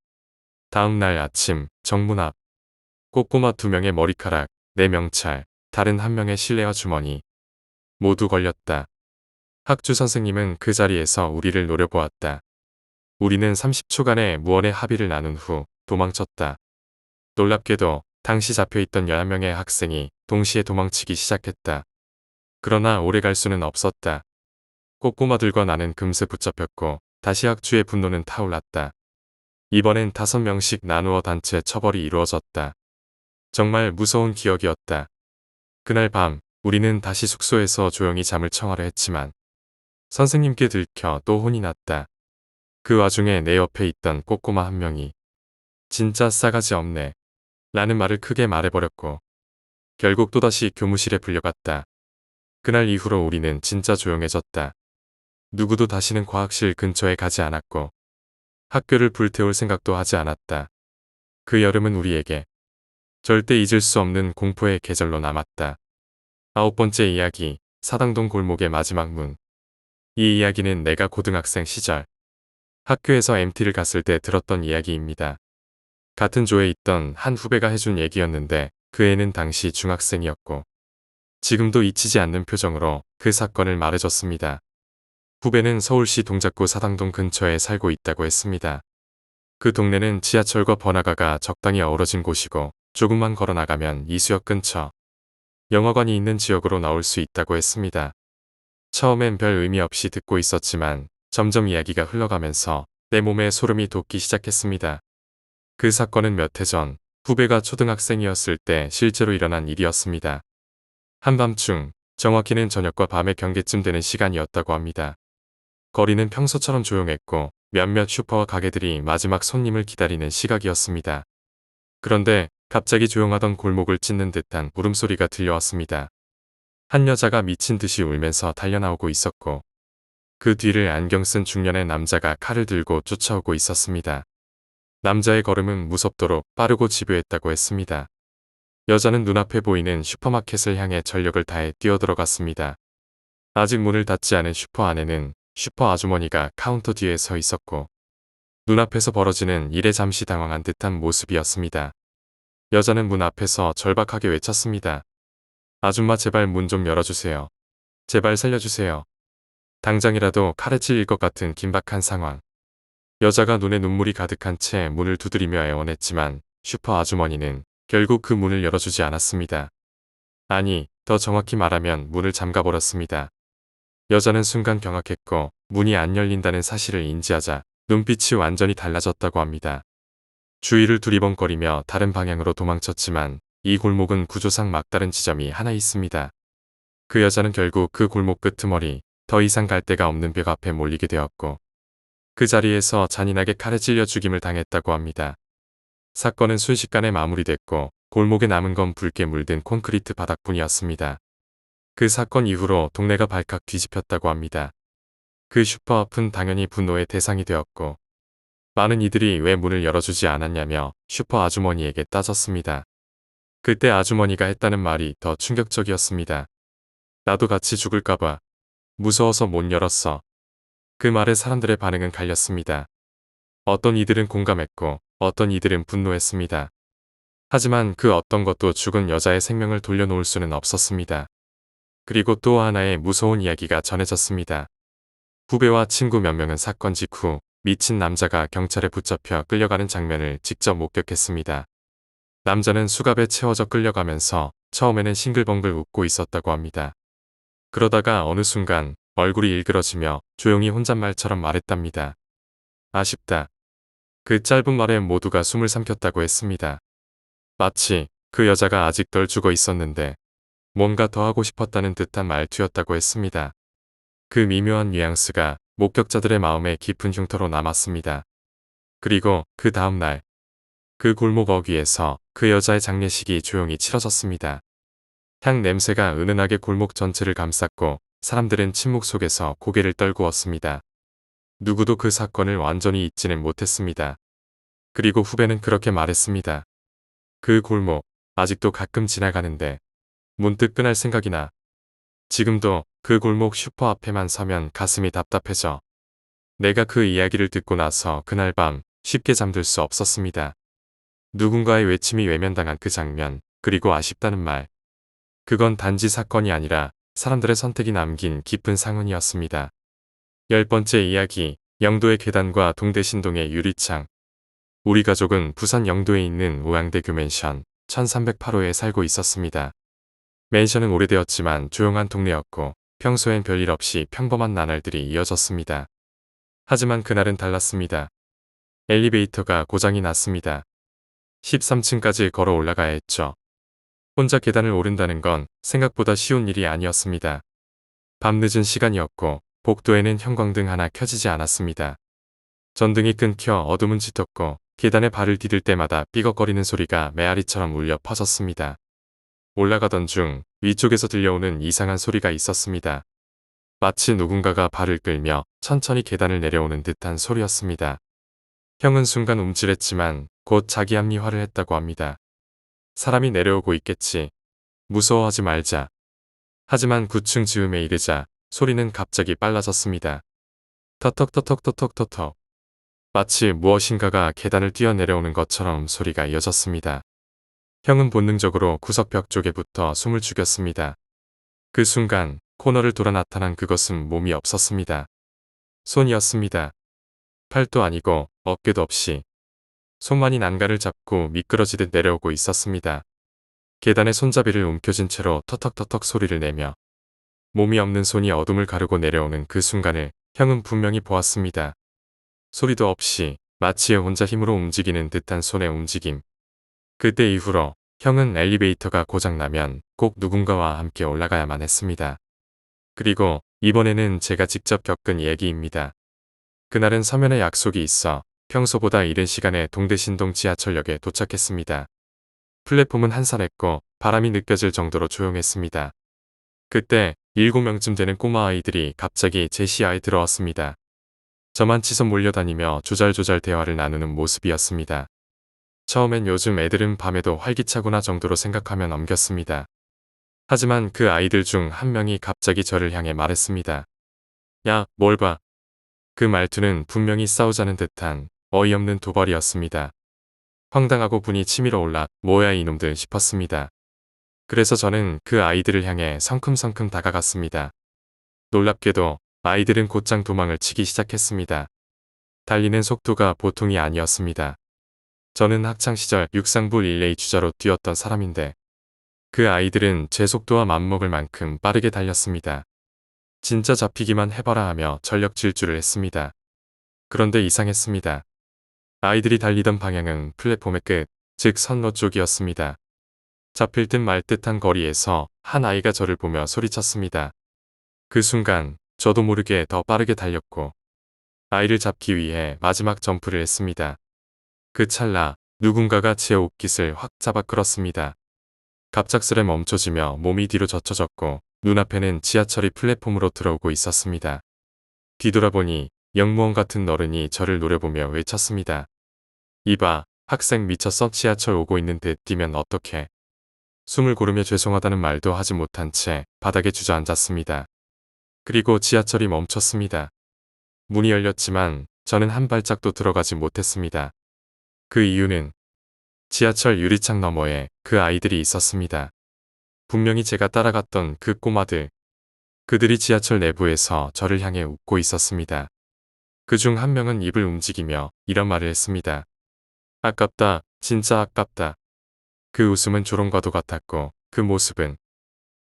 다음 날 아침 정문 앞 꼬꼬마 2명의 머리카락, 내 명찰, 다른 1명의 실내화 주머니 모두 걸렸다. 학주 선생님은 그 자리에서 우리를 노려보았다. 우리는 30초간의 무언의 합의를 나눈 후 도망쳤다. 놀랍게도 당시 잡혀있던 11명의 학생이 동시에 도망치기 시작했다. 그러나 오래 갈 수는 없었다. 꼬꼬마들과 나는 금세 붙잡혔고 다시 학주의 분노는 타올랐다. 이번엔 5명씩 나누어 단체 처벌이 이루어졌다. 정말 무서운 기억이었다. 그날 밤 우리는 다시 숙소에서 조용히 잠을 청하려 했지만 선생님께 들켜 또 혼이 났다. 그 와중에 내 옆에 있던 꼬꼬마 한 명이 진짜 싸가지 없네 라는 말을 크게 말해버렸고 결국 또다시 교무실에 불려갔다. 그날 이후로 우리는 진짜 조용해졌다. 누구도 다시는 과학실 근처에 가지 않았고 학교를 불태울 생각도 하지 않았다. 그 여름은 우리에게 절대 잊을 수 없는 공포의 계절로 남았다. 9번째 이야기, 사당동 골목의 마지막 문. 이 이야기는 내가 고등학생 시절 학교에서 MT를 갔을 때 들었던 이야기입니다. 같은 조에 있던 한 후배가 해준 얘기였는데 그 애는 당시 중학생이었고 지금도 잊히지 않는 표정으로 그 사건을 말해줬습니다. 후배는 서울시 동작구 사당동 근처에 살고 있다고 했습니다. 그 동네는 지하철과 번화가가 적당히 어우러진 곳이고 조금만 걸어 나가면 이수역 근처 영화관이 있는 지역으로 나올 수 있다고 했습니다. 처음엔 별 의미 없이 듣고 있었지만 점점 이야기가 흘러가면서 내 몸에 소름이 돋기 시작했습니다. 그 사건은 몇 해 전 후배가 초등학생이었을 때 실제로 일어난 일이었습니다. 한밤중, 정확히는 저녁과 밤의 경계쯤 되는 시간이었다고 합니다. 거리는 평소처럼 조용했고 몇몇 슈퍼와 가게들이 마지막 손님을 기다리는 시각이었습니다. 그런데 갑자기 조용하던 골목을 찢는 듯한 울음소리가 들려왔습니다. 한 여자가 미친 듯이 울면서 달려나오고 있었고 그 뒤를 안경 쓴 중년의 남자가 칼을 들고 쫓아오고 있었습니다. 남자의 걸음은 무섭도록 빠르고 집요했다고 했습니다. 여자는 눈앞에 보이는 슈퍼마켓을 향해 전력을 다해 뛰어들어갔습니다. 아직 문을 닫지 않은 슈퍼 안에는 슈퍼 아주머니가 카운터 뒤에 서 있었고 눈앞에서 벌어지는 일에 잠시 당황한 듯한 모습이었습니다. 여자는 문 앞에서 절박하게 외쳤습니다. 아줌마 제발 문 좀 열어주세요. 제발 살려주세요. 당장이라도 칼에 찔릴 것 같은 긴박한 상황. 여자가 눈에 눈물이 가득한 채 문을 두드리며 애원했지만 슈퍼 아주머니는 결국 그 문을 열어주지 않았습니다. 아니, 더 정확히 말하면 문을 잠가버렸습니다. 여자는 순간 경악했고 문이 안 열린다는 사실을 인지하자 눈빛이 완전히 달라졌다고 합니다. 주위를 두리번거리며 다른 방향으로 도망쳤지만 이 골목은 구조상 막다른 지점이 하나 있습니다. 그 여자는 결국 그 골목 끄트머리 더 이상 갈 데가 없는 벽 앞에 몰리게 되었고 그 자리에서 잔인하게 칼에 찔려 죽임을 당했다고 합니다. 사건은 순식간에 마무리됐고 골목에 남은 건 붉게 물든 콘크리트 바닥뿐이었습니다. 그 사건 이후로 동네가 발칵 뒤집혔다고 합니다. 그 슈퍼 앞은 당연히 분노의 대상이 되었고 많은 이들이 왜 문을 열어주지 않았냐며 슈퍼 아주머니에게 따졌습니다. 그때 아주머니가 했다는 말이 더 충격적이었습니다. 나도 같이 죽을까봐 무서워서 못 열었어. 그 말에 사람들의 반응은 갈렸습니다. 어떤 이들은 공감했고 어떤 이들은 분노했습니다. 하지만 그 어떤 것도 죽은 여자의 생명을 돌려놓을 수는 없었습니다. 그리고 또 하나의 무서운 이야기가 전해졌습니다. 후배와 친구 몇 명은 사건 직후 미친 남자가 경찰에 붙잡혀 끌려가는 장면을 직접 목격했습니다. 남자는 수갑에 채워져 끌려가면서 처음에는 싱글벙글 웃고 있었다고 합니다. 그러다가 어느 순간 얼굴이 일그러지며 조용히 혼잣말처럼 말했답니다. 아쉽다. 그 짧은 말에 모두가 숨을 삼켰다고 했습니다. 마치 그 여자가 아직 덜 죽어 있었는데 뭔가 더 하고 싶었다는 듯한 말투였다고 했습니다. 그 미묘한 뉘앙스가 목격자들의 마음에 깊은 흉터로 남았습니다. 그리고 그 다음 날, 그 골목 어귀에서 그 여자의 장례식이 조용히 치러졌습니다. 향 냄새가 은은하게 골목 전체를 감쌌고 사람들은 침묵 속에서 고개를 떨구었습니다. 누구도 그 사건을 완전히 잊지는 못했습니다. 그리고 후배는 그렇게 말했습니다. 그 골목, 아직도 가끔 지나가는데 문득 끈할 생각이 나. 지금도 그 골목 슈퍼 앞에만 서면 가슴이 답답해져. 내가 그 이야기를 듣고 나서 그날 밤 쉽게 잠들 수 없었습니다. 누군가의 외침이 외면당한 그 장면, 그리고 아쉽다는 말. 그건 단지 사건이 아니라 사람들의 선택이 남긴 깊은 상흔이었습니다. 10번째 이야기, 영도의 계단과 동대신동의 유리창. 우리 가족은 부산 영도에 있는 오양대교 맨션 1308호에 살고 있었습니다. 맨션은 오래되었지만 조용한 동네였고 평소엔 별일 없이 평범한 나날들이 이어졌습니다. 하지만 그날은 달랐습니다. 엘리베이터가 고장이 났습니다. 13층까지 걸어 올라가야 했죠. 혼자 계단을 오른다는 건 생각보다 쉬운 일이 아니었습니다. 밤늦은 시간이었고 복도에는 형광등 하나 켜지지 않았습니다. 전등이 끊겨 어둠은 짙었고 계단에 발을 디딜 때마다 삐걱거리는 소리가 메아리처럼 울려 퍼졌습니다. 올라가던 중 위쪽에서 들려오는 이상한 소리가 있었습니다. 마치 누군가가 발을 끌며 천천히 계단을 내려오는 듯한 소리였습니다. 형은 순간 움찔했지만 곧 자기 합리화를 했다고 합니다. 사람이 내려오고 있겠지. 무서워하지 말자. 하지만 9층 즈음에 이르자 소리는 갑자기 빨라졌습니다. 터턱터턱터턱터턱. 마치 무엇인가가 계단을 뛰어내려오는 것처럼 소리가 이어졌습니다. 형은 본능적으로 구석 벽 쪽에 붙어 숨을 죽였습니다. 그 순간 코너를 돌아 나타난 그것은 몸이 없었습니다. 손이었습니다. 팔도 아니고 어깨도 없이 손만이 난간을 잡고 미끄러지듯 내려오고 있었습니다. 계단에 손잡이를 움켜쥔 채로 터턱터턱 소리를 내며 몸이 없는 손이 어둠을 가르고 내려오는 그 순간을 형은 분명히 보았습니다. 소리도 없이 마치 혼자 힘으로 움직이는 듯한 손의 움직임. 그때 이후로 형은 엘리베이터가 고장나면 꼭 누군가와 함께 올라가야만 했습니다. 그리고 이번에는 제가 직접 겪은 얘기입니다. 그날은 서면에 약속이 있어 평소보다 이른 시간에 동대신동 지하철역에 도착했습니다. 플랫폼은 한산했고 바람이 느껴질 정도로 조용했습니다. 그때 7명쯤 되는 꼬마 아이들이 갑자기 제 시야에 들어왔습니다. 저만 치서 몰려다니며 조잘조잘 대화를 나누는 모습이었습니다. 처음엔 요즘 애들은 밤에도 활기차구나 정도로 생각하며 넘겼습니다. 하지만 그 아이들 중 한 명이 갑자기 저를 향해 말했습니다. 야, 뭘 봐. 그 말투는 분명히 싸우자는 듯한 어이없는 도발이었습니다. 황당하고 분이 치밀어 올라 뭐야 이놈들 싶었습니다. 그래서 저는 그 아이들을 향해 성큼성큼 다가갔습니다. 놀랍게도 아이들은 곧장 도망을 치기 시작했습니다. 달리는 속도가 보통이 아니었습니다. 저는 학창시절 육상부 릴레이 주자로 뛰었던 사람인데 그 아이들은 제 속도와 맞먹을 만큼 빠르게 달렸습니다. 진짜 잡히기만 해봐라 하며 전력 질주를 했습니다. 그런데 이상했습니다. 아이들이 달리던 방향은 플랫폼의 끝, 즉 선로 쪽이었습니다. 잡힐 듯 말 듯한 거리에서 한 아이가 저를 보며 소리쳤습니다. 그 순간 저도 모르게 더 빠르게 달렸고 아이를 잡기 위해 마지막 점프를 했습니다. 그 찰나 누군가가 제 옷깃을 확 잡아 끌었습니다. 갑작스레 멈춰지며 몸이 뒤로 젖혀졌고 눈앞에는 지하철이 플랫폼으로 들어오고 있었습니다. 뒤돌아보니 영무원 같은 어른이 저를 노려보며 외쳤습니다. 이봐, 학생 미쳤어? 지하철 오고 있는데 뛰면 어떡해? 숨을 고르며 죄송하다는 말도 하지 못한 채 바닥에 주저앉았습니다. 그리고 지하철이 멈췄습니다. 문이 열렸지만 저는 한 발짝도 들어가지 못했습니다. 그 이유는 지하철 유리창 너머에 그 아이들이 있었습니다. 분명히 제가 따라갔던 그 꼬마들. 그들이 지하철 내부에서 저를 향해 웃고 있었습니다. 그중 한 명은 입을 움직이며 이런 말을 했습니다. 아깝다, 진짜 아깝다. 그 웃음은 조롱과도 같았고 그 모습은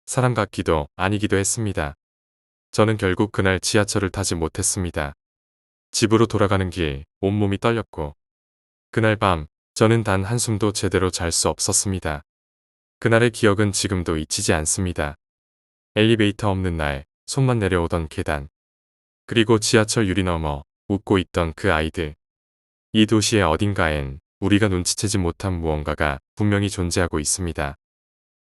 사람 같기도 아니기도 했습니다. 저는 결국 그날 지하철을 타지 못했습니다. 집으로 돌아가는 길 온몸이 떨렸고 그날 밤 저는 단 한숨도 제대로 잘 수 없었습니다. 그날의 기억은 지금도 잊히지 않습니다. 엘리베이터 없는 날 손만 내려오던 계단 그리고 지하철 유리 너머 웃고 있던 그 아이들. 이 도시의 어딘가엔 우리가 눈치채지 못한 무언가가 분명히 존재하고 있습니다.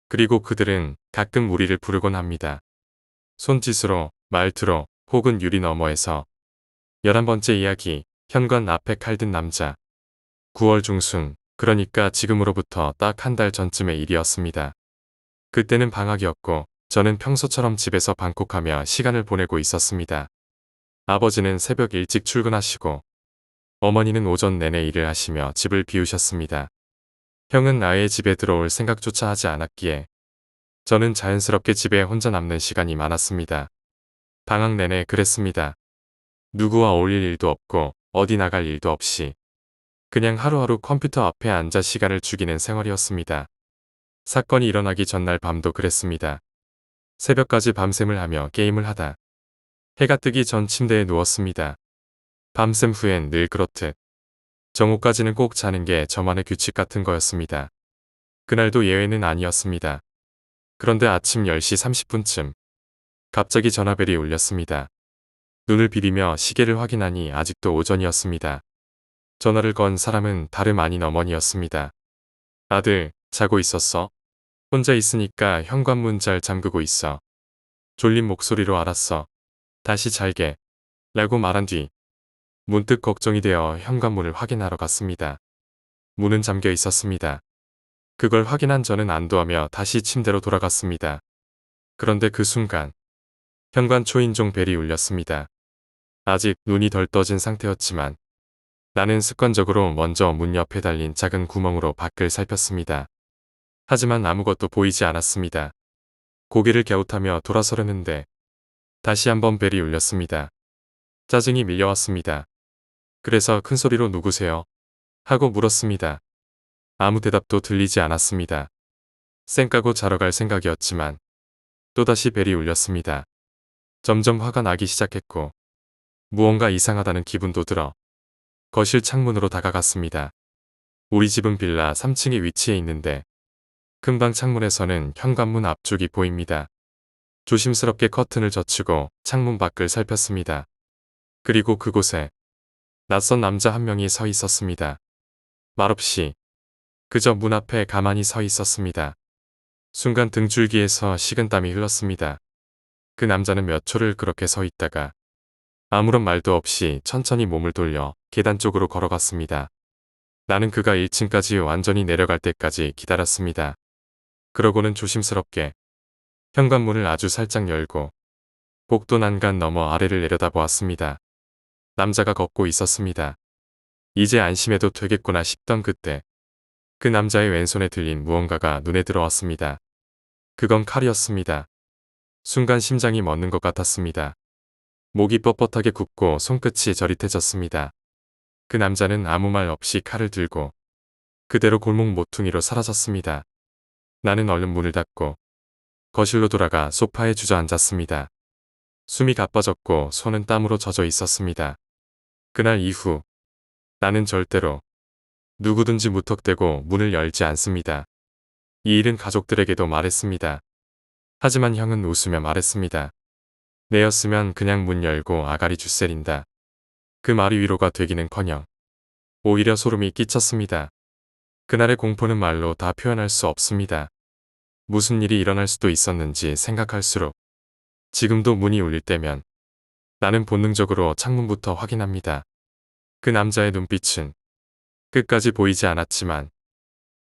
그리고 그들은 가끔 우리를 부르곤 합니다. 손짓으로, 말투로 혹은 유리 너머에서 11번째 이야기 현관 앞에 칼든 남자 9월 중순 그러니까 지금으로부터 딱 한 달 전쯤의 일이었습니다. 그때는 방학이었고 저는 평소처럼 집에서 방콕하며 시간을 보내고 있었습니다. 아버지는 새벽 일찍 출근하시고 어머니는 오전 내내 일을 하시며 집을 비우셨습니다. 형은 아예 집에 들어올 생각조차 하지 않았기에 저는 자연스럽게 집에 혼자 남는 시간이 많았습니다. 방학 내내 그랬습니다. 누구와 어울릴 일도 없고 어디 나갈 일도 없이 그냥 하루하루 컴퓨터 앞에 앉아 시간을 죽이는 생활이었습니다. 사건이 일어나기 전날 밤도 그랬습니다. 새벽까지 밤샘을 하며 게임을 하다 해가 뜨기 전 침대에 누웠습니다. 밤샘 후엔 늘 그렇듯 정오까지는 꼭 자는 게 저만의 규칙 같은 거였습니다. 그날도 예외는 아니었습니다. 그런데 아침 10시 30분쯤 갑자기 전화벨이 울렸습니다. 눈을 비비며 시계를 확인하니 아직도 오전이었습니다. 전화를 건 사람은 다름 아닌 어머니였습니다. 아들, 자고 있었어? 혼자 있으니까 현관문 잘 잠그고 있어. 졸린 목소리로 알았어. 다시 잘게. 라고 말한 뒤 문득 걱정이 되어 현관문을 확인하러 갔습니다. 문은 잠겨 있었습니다. 그걸 확인한 저는 안도하며 다시 침대로 돌아갔습니다. 그런데 그 순간 현관 초인종 벨이 울렸습니다. 아직 눈이 덜 떠진 상태였지만 나는 습관적으로 먼저 문 옆에 달린 작은 구멍으로 밖을 살폈습니다. 하지만 아무것도 보이지 않았습니다. 고개를 갸웃하며 돌아서려는데 다시 한번 벨이 울렸습니다. 짜증이 밀려왔습니다. 그래서 큰 소리로 누구세요? 하고 물었습니다. 아무 대답도 들리지 않았습니다. 쌩 까고 자러 갈 생각이었지만 또다시 벨이 울렸습니다. 점점 화가 나기 시작했고 무언가 이상하다는 기분도 들어 거실 창문으로 다가갔습니다. 우리 집은 빌라 3층에 위치해 있는데 금방 창문에서는 현관문 앞쪽이 보입니다. 조심스럽게 커튼을 젖히고 창문 밖을 살폈습니다. 그리고 그곳에 낯선 남자 한 명이 서 있었습니다. 말없이 그저 문 앞에 가만히 서 있었습니다. 순간 등줄기에서 식은땀이 흘렀습니다. 그 남자는 몇 초를 그렇게 서 있다가 아무런 말도 없이 천천히 몸을 돌려 계단 쪽으로 걸어갔습니다. 나는 그가 1층까지 완전히 내려갈 때까지 기다렸습니다. 그러고는 조심스럽게 현관문을 아주 살짝 열고 복도 난간 너머 아래를 내려다보았습니다. 남자가 걷고 있었습니다. 이제 안심해도 되겠구나 싶던 그때 그 남자의 왼손에 들린 무언가가 눈에 들어왔습니다. 그건 칼이었습니다. 순간 심장이 멎는 것 같았습니다. 목이 뻣뻣하게 굳고 손끝이 저릿해졌습니다. 그 남자는 아무 말 없이 칼을 들고 그대로 골목 모퉁이로 사라졌습니다. 나는 얼른 문을 닫고 거실로 돌아가 소파에 주저앉았습니다. 숨이 가빠졌고 손은 땀으로 젖어 있었습니다. 그날 이후 나는 절대로 누구든지 무턱대고 문을 열지 않습니다. 이 일은 가족들에게도 말했습니다. 하지만 형은 웃으며 말했습니다. 내였으면 그냥 문 열고 아가리 주세린다. 그 말이 위로가 되기는커녕 오히려 소름이 끼쳤습니다. 그날의 공포는 말로 다 표현할 수 없습니다. 무슨 일이 일어날 수도 있었는지 생각할수록 지금도 문이 울릴 때면 나는 본능적으로 창문부터 확인합니다. 그 남자의 눈빛은 끝까지 보이지 않았지만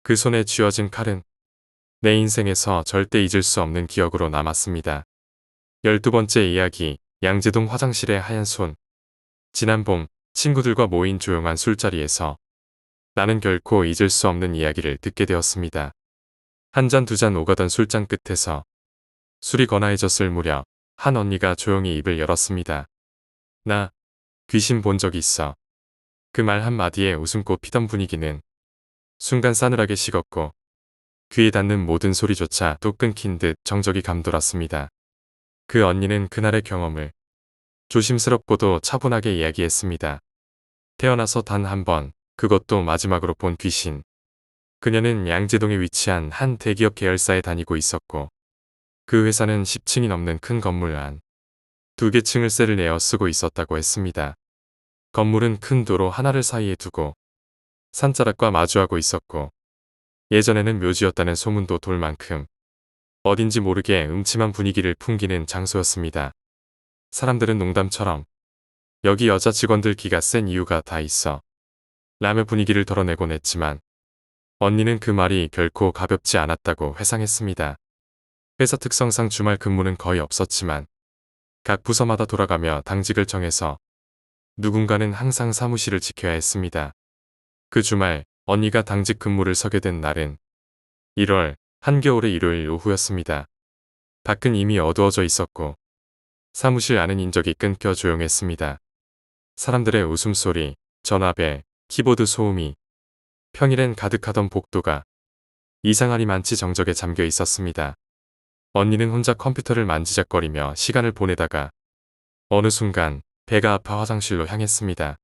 그 손에 쥐어진 칼은 내 인생에서 절대 잊을 수 없는 기억으로 남았습니다. 12번째 이야기, 양재동 화장실의 하얀 손. 지난 봄 친구들과 모인 조용한 술자리에서 나는 결코 잊을 수 없는 이야기를 듣게 되었습니다. 한 잔 두 잔 오가던 술잔 끝에서 술이 거나해졌을 무렵 한 언니가 조용히 입을 열었습니다. 나 귀신 본 적 있어. 그 말 한마디에 웃음꽃 피던 분위기는 순간 싸늘하게 식었고 귀에 닿는 모든 소리조차 또 끊긴 듯 정적이 감돌았습니다. 그 언니는 그날의 경험을 조심스럽고도 차분하게 이야기했습니다. 태어나서 단 한 번, 그것도 마지막으로 본 귀신. 그녀는 양재동에 위치한 한 대기업 계열사에 다니고 있었고 그 회사는 10층이 넘는 큰 건물 안 2개 층을세를 내어 쓰고 있었다고 했습니다. 건물은 큰 도로 하나를 사이에 두고 산자락과 마주하고 있었고 예전에는 묘지였다는 소문도 돌 만큼 어딘지 모르게 음침한 분위기를 풍기는 장소였습니다. 사람들은 농담처럼 여기 여자 직원들 기가 센 이유가 다 있어 라며 분위기를 덜어내곤 했지만 언니는 그 말이 결코 가볍지 않았다고 회상했습니다. 회사 특성상 주말 근무는 거의 없었지만 각 부서마다 돌아가며 당직을 정해서 누군가는 항상 사무실을 지켜야 했습니다. 그 주말 언니가 당직 근무를 서게 된 날은 1월 한겨울의 일요일 오후였습니다. 밖은 이미 어두워져 있었고 사무실 안은 인적이 끊겨 조용했습니다. 사람들의 웃음소리, 전화벨, 키보드 소음이 평일엔 가득하던 복도가 이상하리 많지 정적에 잠겨 있었습니다. 언니는 혼자 컴퓨터를 만지작거리며 시간을 보내다가 어느 순간 배가 아파 화장실로 향했습니다.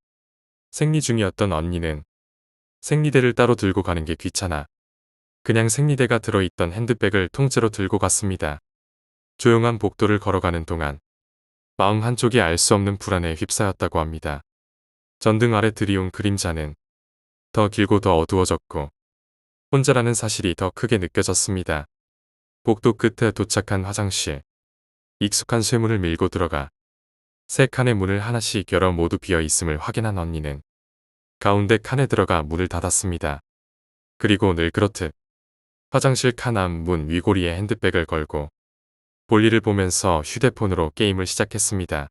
생리 중이었던 언니는 생리대를 따로 들고 가는 게 귀찮아 그냥 생리대가 들어있던 핸드백을 통째로 들고 갔습니다. 조용한 복도를 걸어가는 동안 마음 한쪽이 알 수 없는 불안에 휩싸였다고 합니다. 전등 아래 드리운 그림자는 더 길고 더 어두워졌고 혼자라는 사실이 더 크게 느껴졌습니다. 복도 끝에 도착한 화장실. 익숙한 쇠문을 밀고 들어가 세 칸의 문을 하나씩 열어 모두 비어 있음을 확인한 언니는 가운데 칸에 들어가 문을 닫았습니다. 그리고 늘 그렇듯 화장실 칸 앞 문 위고리에 핸드백을 걸고 볼일을 보면서 휴대폰으로 게임을 시작했습니다.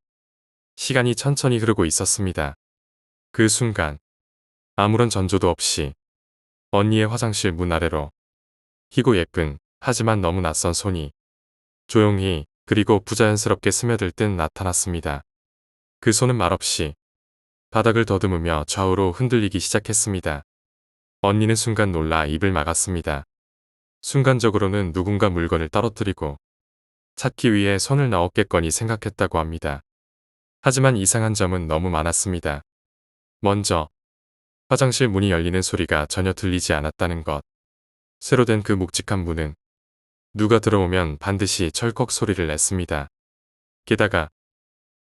시간이 천천히 흐르고 있었습니다. 그 순간 아무런 전조도 없이 언니의 화장실 문 아래로 희고 예쁜 하지만 너무 낯선 손이 조용히 그리고 부자연스럽게 스며들 듯 나타났습니다. 그 손은 말없이 바닥을 더듬으며 좌우로 흔들리기 시작했습니다. 언니는 순간 놀라 입을 막았습니다. 순간적으로는 누군가 물건을 떨어뜨리고 찾기 위해 손을 넣었겠거니 생각했다고 합니다. 하지만 이상한 점은 너무 많았습니다. 먼저 화장실 문이 열리는 소리가 전혀 들리지 않았다는 것. 새로 된 그 묵직한 문은 누가 들어오면 반드시 철컥 소리를 냈습니다. 게다가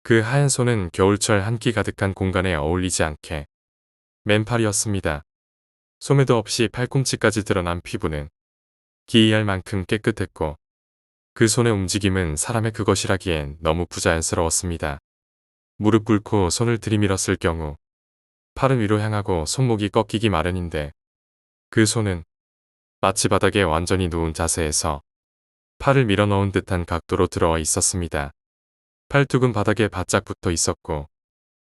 그 하얀 손은 겨울철 한기 가득한 공간에 어울리지 않게 맨팔이었습니다. 소매도 없이 팔꿈치까지 드러난 피부는 기이할 만큼 깨끗했고 그 손의 움직임은 사람의 그것이라기엔 너무 부자연스러웠습니다. 무릎 꿇고 손을 들이밀었을 경우 팔은 위로 향하고 손목이 꺾이기 마련인데 그 손은 마치 바닥에 완전히 누운 자세에서 팔을 밀어넣은 듯한 각도로 들어와 있었습니다. 팔뚝은 바닥에 바짝 붙어 있었고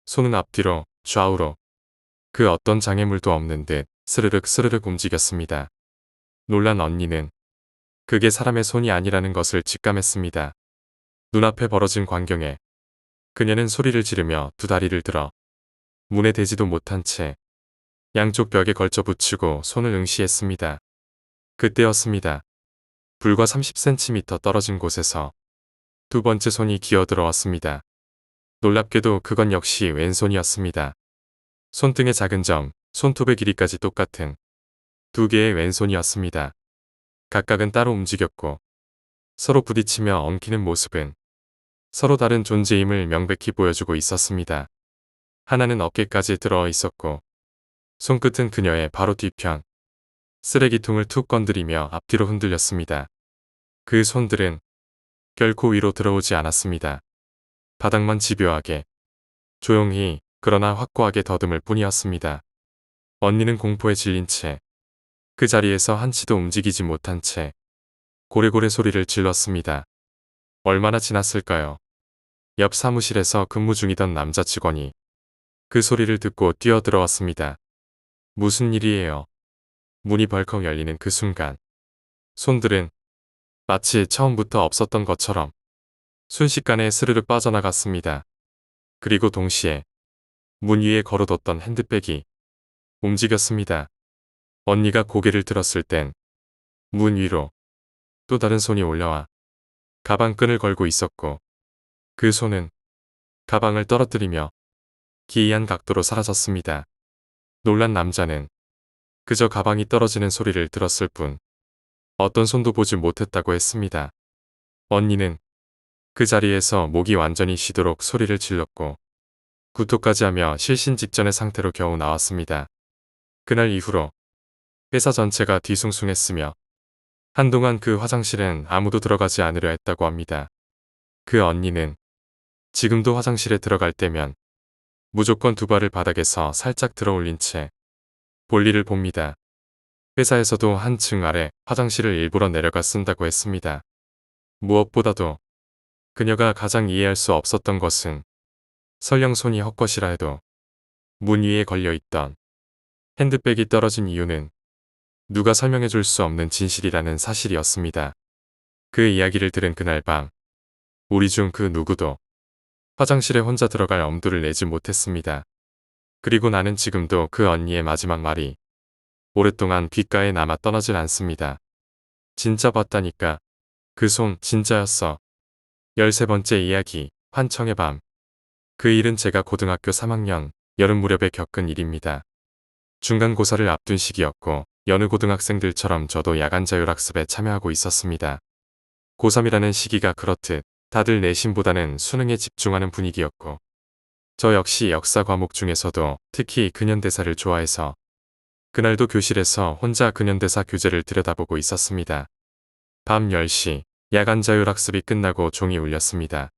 손은 앞뒤로 좌우로 그 어떤 장애물도 없는 듯 스르륵 스르륵 움직였습니다. 놀란 언니는 그게 사람의 손이 아니라는 것을 직감했습니다. 눈앞에 벌어진 광경에 그녀는 소리를 지르며 두 다리를 들어 문에 대지도 못한 채 양쪽 벽에 걸쳐 붙이고 손을 응시했습니다. 그때였습니다. 불과 30cm 떨어진 곳에서 두 번째 손이 기어 들어왔습니다. 놀랍게도 그건 역시 왼손이었습니다. 손등의 작은 점, 손톱의 길이까지 똑같은 두 개의 왼손이었습니다. 각각은 따로 움직였고 서로 부딪히며 엉키는 모습은 서로 다른 존재임을 명백히 보여주고 있었습니다. 하나는 어깨까지 들어와 있었고 손끝은 그녀의 바로 뒤편 쓰레기통을 툭 건드리며 앞뒤로 흔들렸습니다. 그 손들은 결코 위로 들어오지 않았습니다. 바닥만 집요하게 조용히 그러나 확고하게 더듬을 뿐이었습니다. 언니는 공포에 질린 채 그 자리에서 한치도 움직이지 못한 채 고래고래 소리를 질렀습니다. 얼마나 지났을까요? 옆 사무실에서 근무 중이던 남자 직원이 그 소리를 듣고 뛰어들어왔습니다. 무슨 일이에요? 문이 벌컥 열리는 그 순간 손들은 마치 처음부터 없었던 것처럼 순식간에 스르르 빠져나갔습니다. 그리고 동시에 문 위에 걸어뒀던 핸드백이 움직였습니다. 언니가 고개를 들었을 땐 문 위로 또 다른 손이 올라와 가방끈을 걸고 있었고 그 손은 가방을 떨어뜨리며 기이한 각도로 사라졌습니다. 놀란 남자는 그저 가방이 떨어지는 소리를 들었을 뿐 어떤 손도 보지 못했다고 했습니다. 언니는 그 자리에서 목이 완전히 쉬도록 소리를 질렀고 구토까지 하며 실신 직전의 상태로 겨우 나왔습니다. 그날 이후로 회사 전체가 뒤숭숭했으며 한동안 그 화장실엔 아무도 들어가지 않으려 했다고 합니다. 그 언니는 지금도 화장실에 들어갈 때면 무조건 두 발을 바닥에서 살짝 들어 올린 채 볼일을 봅니다. 회사에서도 한층 아래 화장실을 일부러 내려가 쓴다고 했습니다. 무엇보다도 그녀가 가장 이해할 수 없었던 것은 설령 손이 헛것이라 해도 문 위에 걸려있던 핸드백이 떨어진 이유는 누가 설명해 줄 수 없는 진실이라는 사실이었습니다. 그 이야기를 들은 그날 밤 우리 중 그 누구도 화장실에 혼자 들어갈 엄두를 내지 못했습니다. 그리고 나는 지금도 그 언니의 마지막 말이 오랫동안 귓가에 남아 떠나질 않습니다. 진짜 봤다니까. 그 손 진짜였어. 13번째 이야기 환청의 밤. 그 일은 제가 고등학교 3학년 여름 무렵에 겪은 일입니다. 중간고사를 앞둔 시기였고 여느 고등학생들처럼 저도 야간 자율학습에 참여하고 있었습니다. 고3이라는 시기가 그렇듯 다들 내신보다는 수능에 집중하는 분위기였고 저 역시 역사 과목 중에서도 특히 근현대사를 좋아해서 그날도 교실에서 혼자 근현대사 교재를 들여다보고 있었습니다. 밤 10시 야간 자율학습이 끝나고 종이 울렸습니다.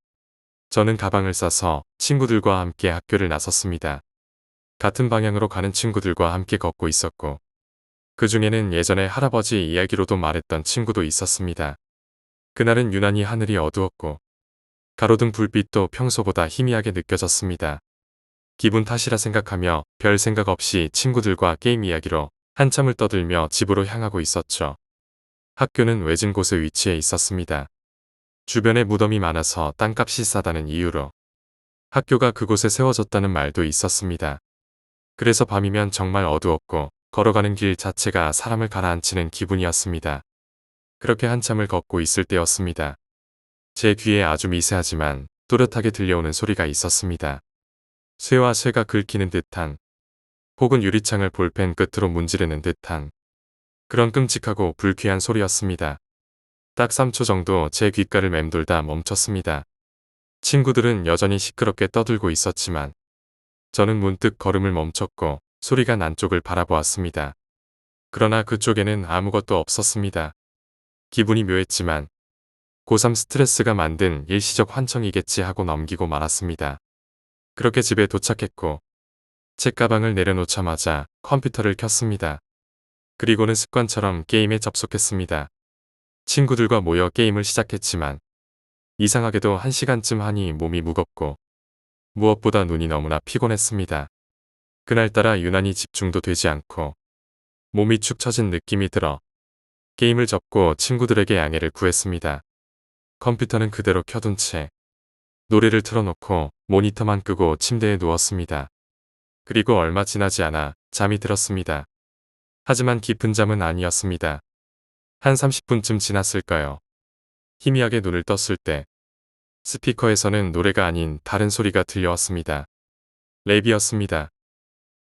저는 가방을 싸서 친구들과 함께 학교를 나섰습니다. 같은 방향으로 가는 친구들과 함께 걷고 있었고 그 중에는 예전에 할아버지 이야기로도 말했던 친구도 있었습니다. 그날은 유난히 하늘이 어두웠고 가로등 불빛도 평소보다 희미하게 느껴졌습니다. 기분 탓이라 생각하며 별 생각 없이 친구들과 게임 이야기로 한참을 떠들며 집으로 향하고 있었죠. 학교는 외진 곳에 위치해 있었습니다. 주변에 무덤이 많아서 땅값이 싸다는 이유로 학교가 그곳에 세워졌다는 말도 있었습니다. 그래서 밤이면 정말 어두웠고 걸어가는 길 자체가 사람을 가라앉히는 기분이었습니다. 그렇게 한참을 걷고 있을 때였습니다. 제 귀에 아주 미세하지만 또렷하게 들려오는 소리가 있었습니다. 쇠와 쇠가 긁히는 듯한 혹은 유리창을 볼펜 끝으로 문지르는 듯한 그런 끔찍하고 불쾌한 소리였습니다. 딱 3초 정도 제 귓가를 맴돌다 멈췄습니다. 친구들은 여전히 시끄럽게 떠들고 있었지만 저는 문득 걸음을 멈췄고 소리가 난 쪽을 바라보았습니다. 그러나 그쪽에는 아무것도 없었습니다. 기분이 묘했지만 고3 스트레스가 만든 일시적 환청이겠지 하고 넘기고 말았습니다. 그렇게 집에 도착했고 책가방을 내려놓자마자 컴퓨터를 켰습니다. 그리고는 습관처럼 게임에 접속했습니다. 친구들과 모여 게임을 시작했지만 이상하게도 1시간쯤 하니 몸이 무겁고 무엇보다 눈이 너무나 피곤했습니다. 그날따라 유난히 집중도 되지 않고 몸이 축 처진 느낌이 들어 게임을 접고 친구들에게 양해를 구했습니다. 컴퓨터는 그대로 켜둔 채 노래를 틀어놓고 모니터만 끄고 침대에 누웠습니다. 그리고 얼마 지나지 않아 잠이 들었습니다. 하지만 깊은 잠은 아니었습니다. 한 30분쯤 지났을까요? 희미하게 눈을 떴을 때 스피커에서는 노래가 아닌 다른 소리가 들려왔습니다. 랩이었습니다.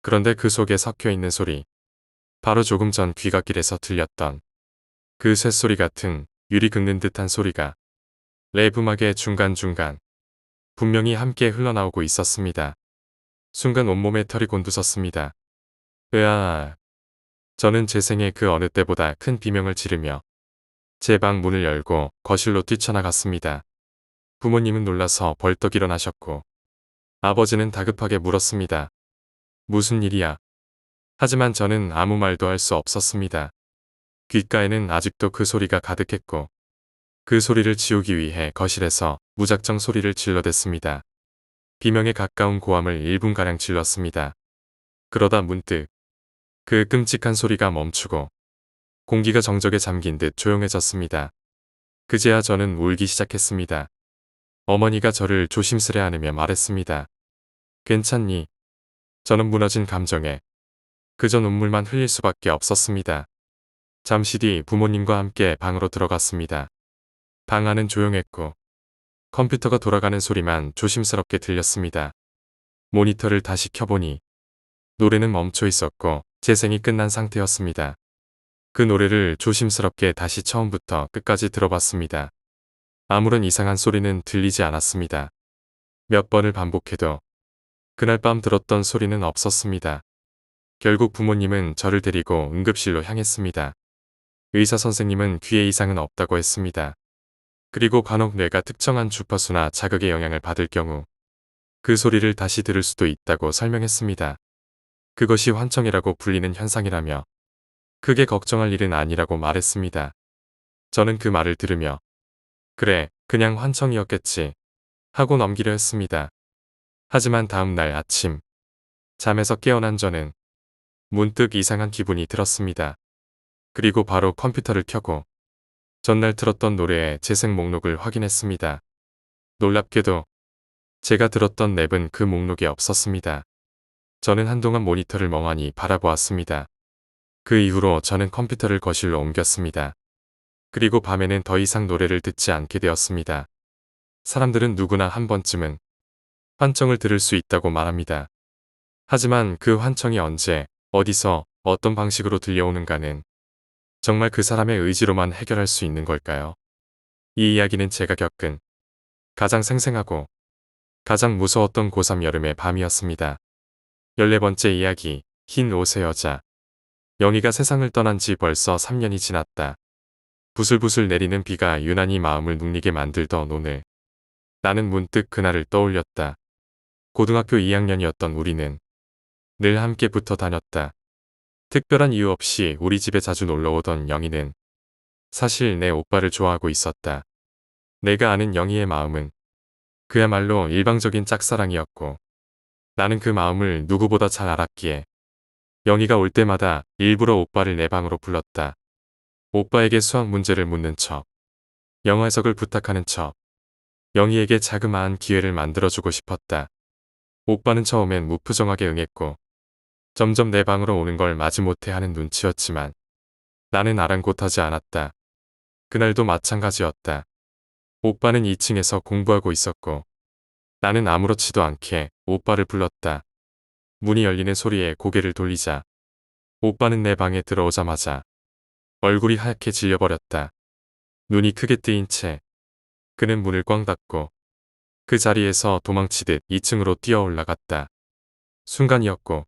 그런데 그 속에 섞여 있는 소리, 바로 조금 전 귀갓길에서 들렸던 그 쇳소리 같은 유리 긁는 듯한 소리가 랩 음악의 중간중간 분명히 함께 흘러나오고 있었습니다. 순간 온몸에 털이 곤두섰습니다. 으아. 저는 제 생애 그 어느 때보다 큰 비명을 지르며 제 방 문을 열고 거실로 뛰쳐나갔습니다. 부모님은 놀라서 벌떡 일어나셨고 아버지는 다급하게 물었습니다. 무슨 일이야? 하지만 저는 아무 말도 할 수 없었습니다. 귓가에는 아직도 그 소리가 가득했고 그 소리를 지우기 위해 거실에서 무작정 소리를 질러댔습니다. 비명에 가까운 고함을 1분가량 질렀습니다. 그러다 문득 그 끔찍한 소리가 멈추고 공기가 정적에 잠긴 듯 조용해졌습니다. 그제야 저는 울기 시작했습니다. 어머니가 저를 조심스레 안으며 말했습니다. 괜찮니? 저는 무너진 감정에 그저 눈물만 흘릴 수밖에 없었습니다. 잠시 뒤 부모님과 함께 방으로 들어갔습니다. 방 안은 조용했고 컴퓨터가 돌아가는 소리만 조심스럽게 들렸습니다. 모니터를 다시 켜보니 노래는 멈춰 있었고 재생이 끝난 상태였습니다. 그 노래를 조심스럽게 다시 처음부터 끝까지 들어봤습니다. 아무런 이상한 소리는 들리지 않았습니다. 몇 번을 반복해도 그날 밤 들었던 소리는 없었습니다. 결국 부모님은 저를 데리고 응급실로 향했습니다. 의사 선생님은 귀에 이상은 없다고 했습니다. 그리고 간혹 뇌가 특정한 주파수나 자극의 영향을 받을 경우 그 소리를 다시 들을 수도 있다고 설명했습니다. 그것이 환청이라고 불리는 현상이라며 크게 걱정할 일은 아니라고 말했습니다. 저는 그 말을 들으며 그래, 그냥 환청이었겠지 하고 넘기려 했습니다. 하지만 다음 날 아침 잠에서 깨어난 저는 문득 이상한 기분이 들었습니다. 그리고 바로 컴퓨터를 켜고 전날 틀었던 노래의 재생 목록을 확인했습니다. 놀랍게도 제가 들었던 랩은 그 목록에 없었습니다. 저는 한동안 모니터를 멍하니 바라보았습니다. 그 이후로 저는 컴퓨터를 거실로 옮겼습니다. 그리고 밤에는 더 이상 노래를 듣지 않게 되었습니다. 사람들은 누구나 한 번쯤은 환청을 들을 수 있다고 말합니다. 하지만 그 환청이 언제, 어디서, 어떤 방식으로 들려오는가는 정말 그 사람의 의지로만 해결할 수 있는 걸까요? 이 이야기는 제가 겪은 가장 생생하고 가장 무서웠던 고3 여름의 밤이었습니다. 14번째 이야기, 흰 옷의 여자. 영희가 세상을 떠난 지 벌써 3년이 지났다. 부슬부슬 내리는 비가 유난히 마음을 눌리게 만들던 오늘. 나는 문득 그날을 떠올렸다. 고등학교 2학년이었던 우리는 늘 함께 붙어 다녔다. 특별한 이유 없이 우리 집에 자주 놀러오던 영희는 사실 내 오빠를 좋아하고 있었다. 내가 아는 영희의 마음은 그야말로 일방적인 짝사랑이었고 나는 그 마음을 누구보다 잘 알았기에 영희가 올 때마다 일부러 오빠를 내 방으로 불렀다. 오빠에게 수학 문제를 묻는 척, 영어 해석을 부탁하는 척, 영희에게 자그마한 기회를 만들어주고 싶었다. 오빠는 처음엔 무표정하게 응했고 점점 내 방으로 오는 걸 마지못해 하는 눈치였지만 나는 아랑곳하지 않았다. 그날도 마찬가지였다. 오빠는 2층에서 공부하고 있었고 나는 아무렇지도 않게 오빠를 불렀다. 문이 열리는 소리에 고개를 돌리자 오빠는 내 방에 들어오자마자 얼굴이 하얗게 질려버렸다. 눈이 크게 뜨인 채 그는 문을 꽝 닫고 그 자리에서 도망치듯 2층으로 뛰어 올라갔다. 순간이었고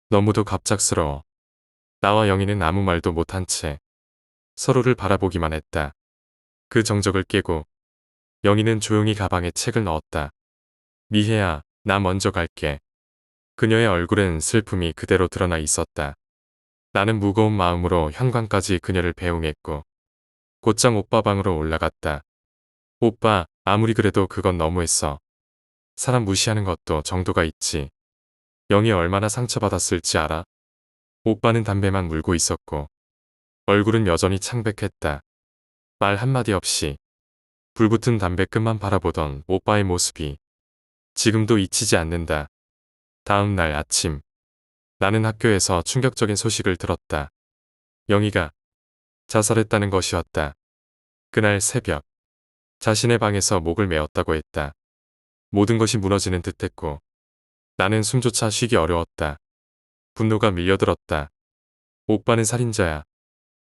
너무도 갑작스러워. 나와 영희는 아무 말도 못한 채 서로를 바라보기만 했다. 그 정적을 깨고 영희는 조용히 가방에 책을 넣었다. 미혜야, 나 먼저 갈게. 그녀의 얼굴엔 슬픔이 그대로 드러나 있었다. 나는 무거운 마음으로 현관까지 그녀를 배웅했고 곧장 오빠 방으로 올라갔다. 오빠, 아무리 그래도 그건 너무했어. 사람 무시하는 것도 정도가 있지. 영희 얼마나 상처받았을지 알아? 오빠는 담배만 물고 있었고 얼굴은 여전히 창백했다. 말 한마디 없이 불붙은 담배 끝만 바라보던 오빠의 모습이 지금도 잊히지 않는다. 다음 날 아침, 나는 학교에서 충격적인 소식을 들었다. 영희가 자살했다는 것이었다. 그날 새벽, 자신의 방에서 목을 메었다고 했다. 모든 것이 무너지는 듯했고, 나는 숨조차 쉬기 어려웠다. 분노가 밀려들었다. 오빠는 살인자야.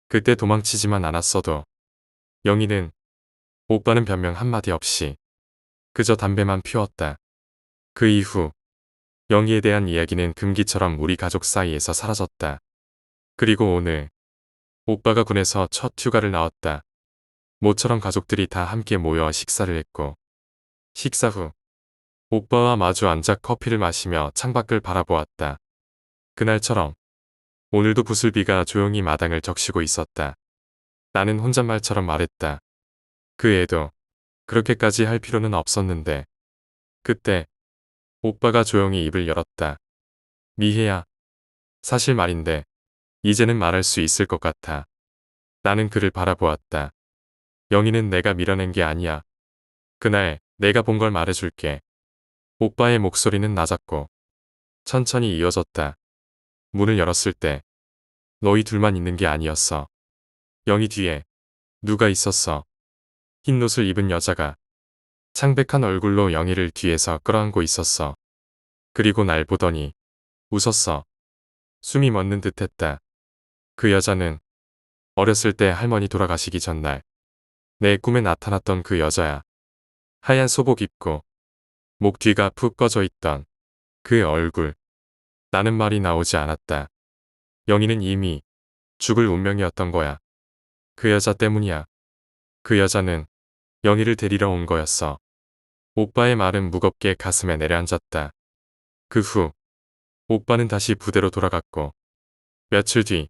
그때 도망치지만 않았어도. 영희는, 오빠는 변명 한마디 없이 그저 담배만 피웠다. 그 이후 영희에 대한 이야기는 금기처럼 우리 가족 사이에서 사라졌다. 그리고 오늘 오빠가 군에서 첫 휴가를 나왔다. 모처럼 가족들이 다 함께 모여 식사를 했고, 식사 후 오빠와 마주 앉아 커피를 마시며 창밖을 바라보았다. 그날처럼 오늘도 부슬비가 조용히 마당을 적시고 있었다. 나는 혼잣말처럼 말했다. 그 애도 그렇게까지 할 필요는 없었는데. 그때 오빠가 조용히 입을 열었다. 미혜야, 사실 말인데 이제는 말할 수 있을 것 같아. 나는 그를 바라보았다. 영희는 내가 밀어낸 게 아니야. 그날 내가 본 걸 말해줄게. 오빠의 목소리는 낮았고 천천히 이어졌다. 문을 열었을 때 너희 둘만 있는 게 아니었어. 영희 뒤에 누가 있었어. 흰 옷을 입은 여자가 창백한 얼굴로 영희를 뒤에서 끌어안고 있었어. 그리고 날 보더니 웃었어. 숨이 멎는 듯했다. 그 여자는 어렸을 때 할머니 돌아가시기 전날 내 꿈에 나타났던 그 여자야. 하얀 소복 입고 목 뒤가 푹 꺼져 있던 그 얼굴. 나는 말이 나오지 않았다. 영희는 이미 죽을 운명이었던 거야. 그 여자 때문이야. 그 여자는 영희를 데리러 온 거였어. 오빠의 말은 무겁게 가슴에 내려앉았다. 그 후 오빠는 다시 부대로 돌아갔고, 며칠 뒤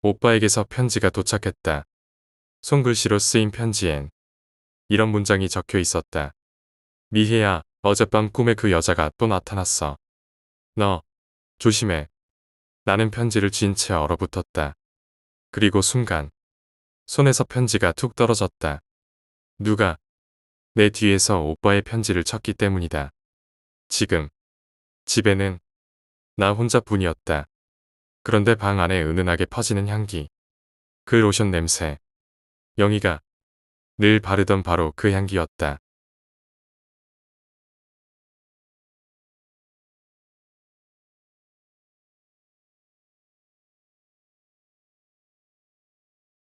오빠에게서 편지가 도착했다. 손글씨로 쓰인 편지엔 이런 문장이 적혀 있었다. 미혜야, 어젯밤 꿈에 그 여자가 또 나타났어. 너 조심해. 나는 편지를 쥔 채 얼어붙었다. 그리고 순간 손에서 편지가 툭 떨어졌다. 누가 내 뒤에서 오빠의 편지를 쳤기 때문이다. 지금 집에는 나 혼자뿐이었다. 그런데 방 안에 은은하게 퍼지는 향기. 그 로션 냄새. 영희가 늘 바르던 바로 그 향기였다.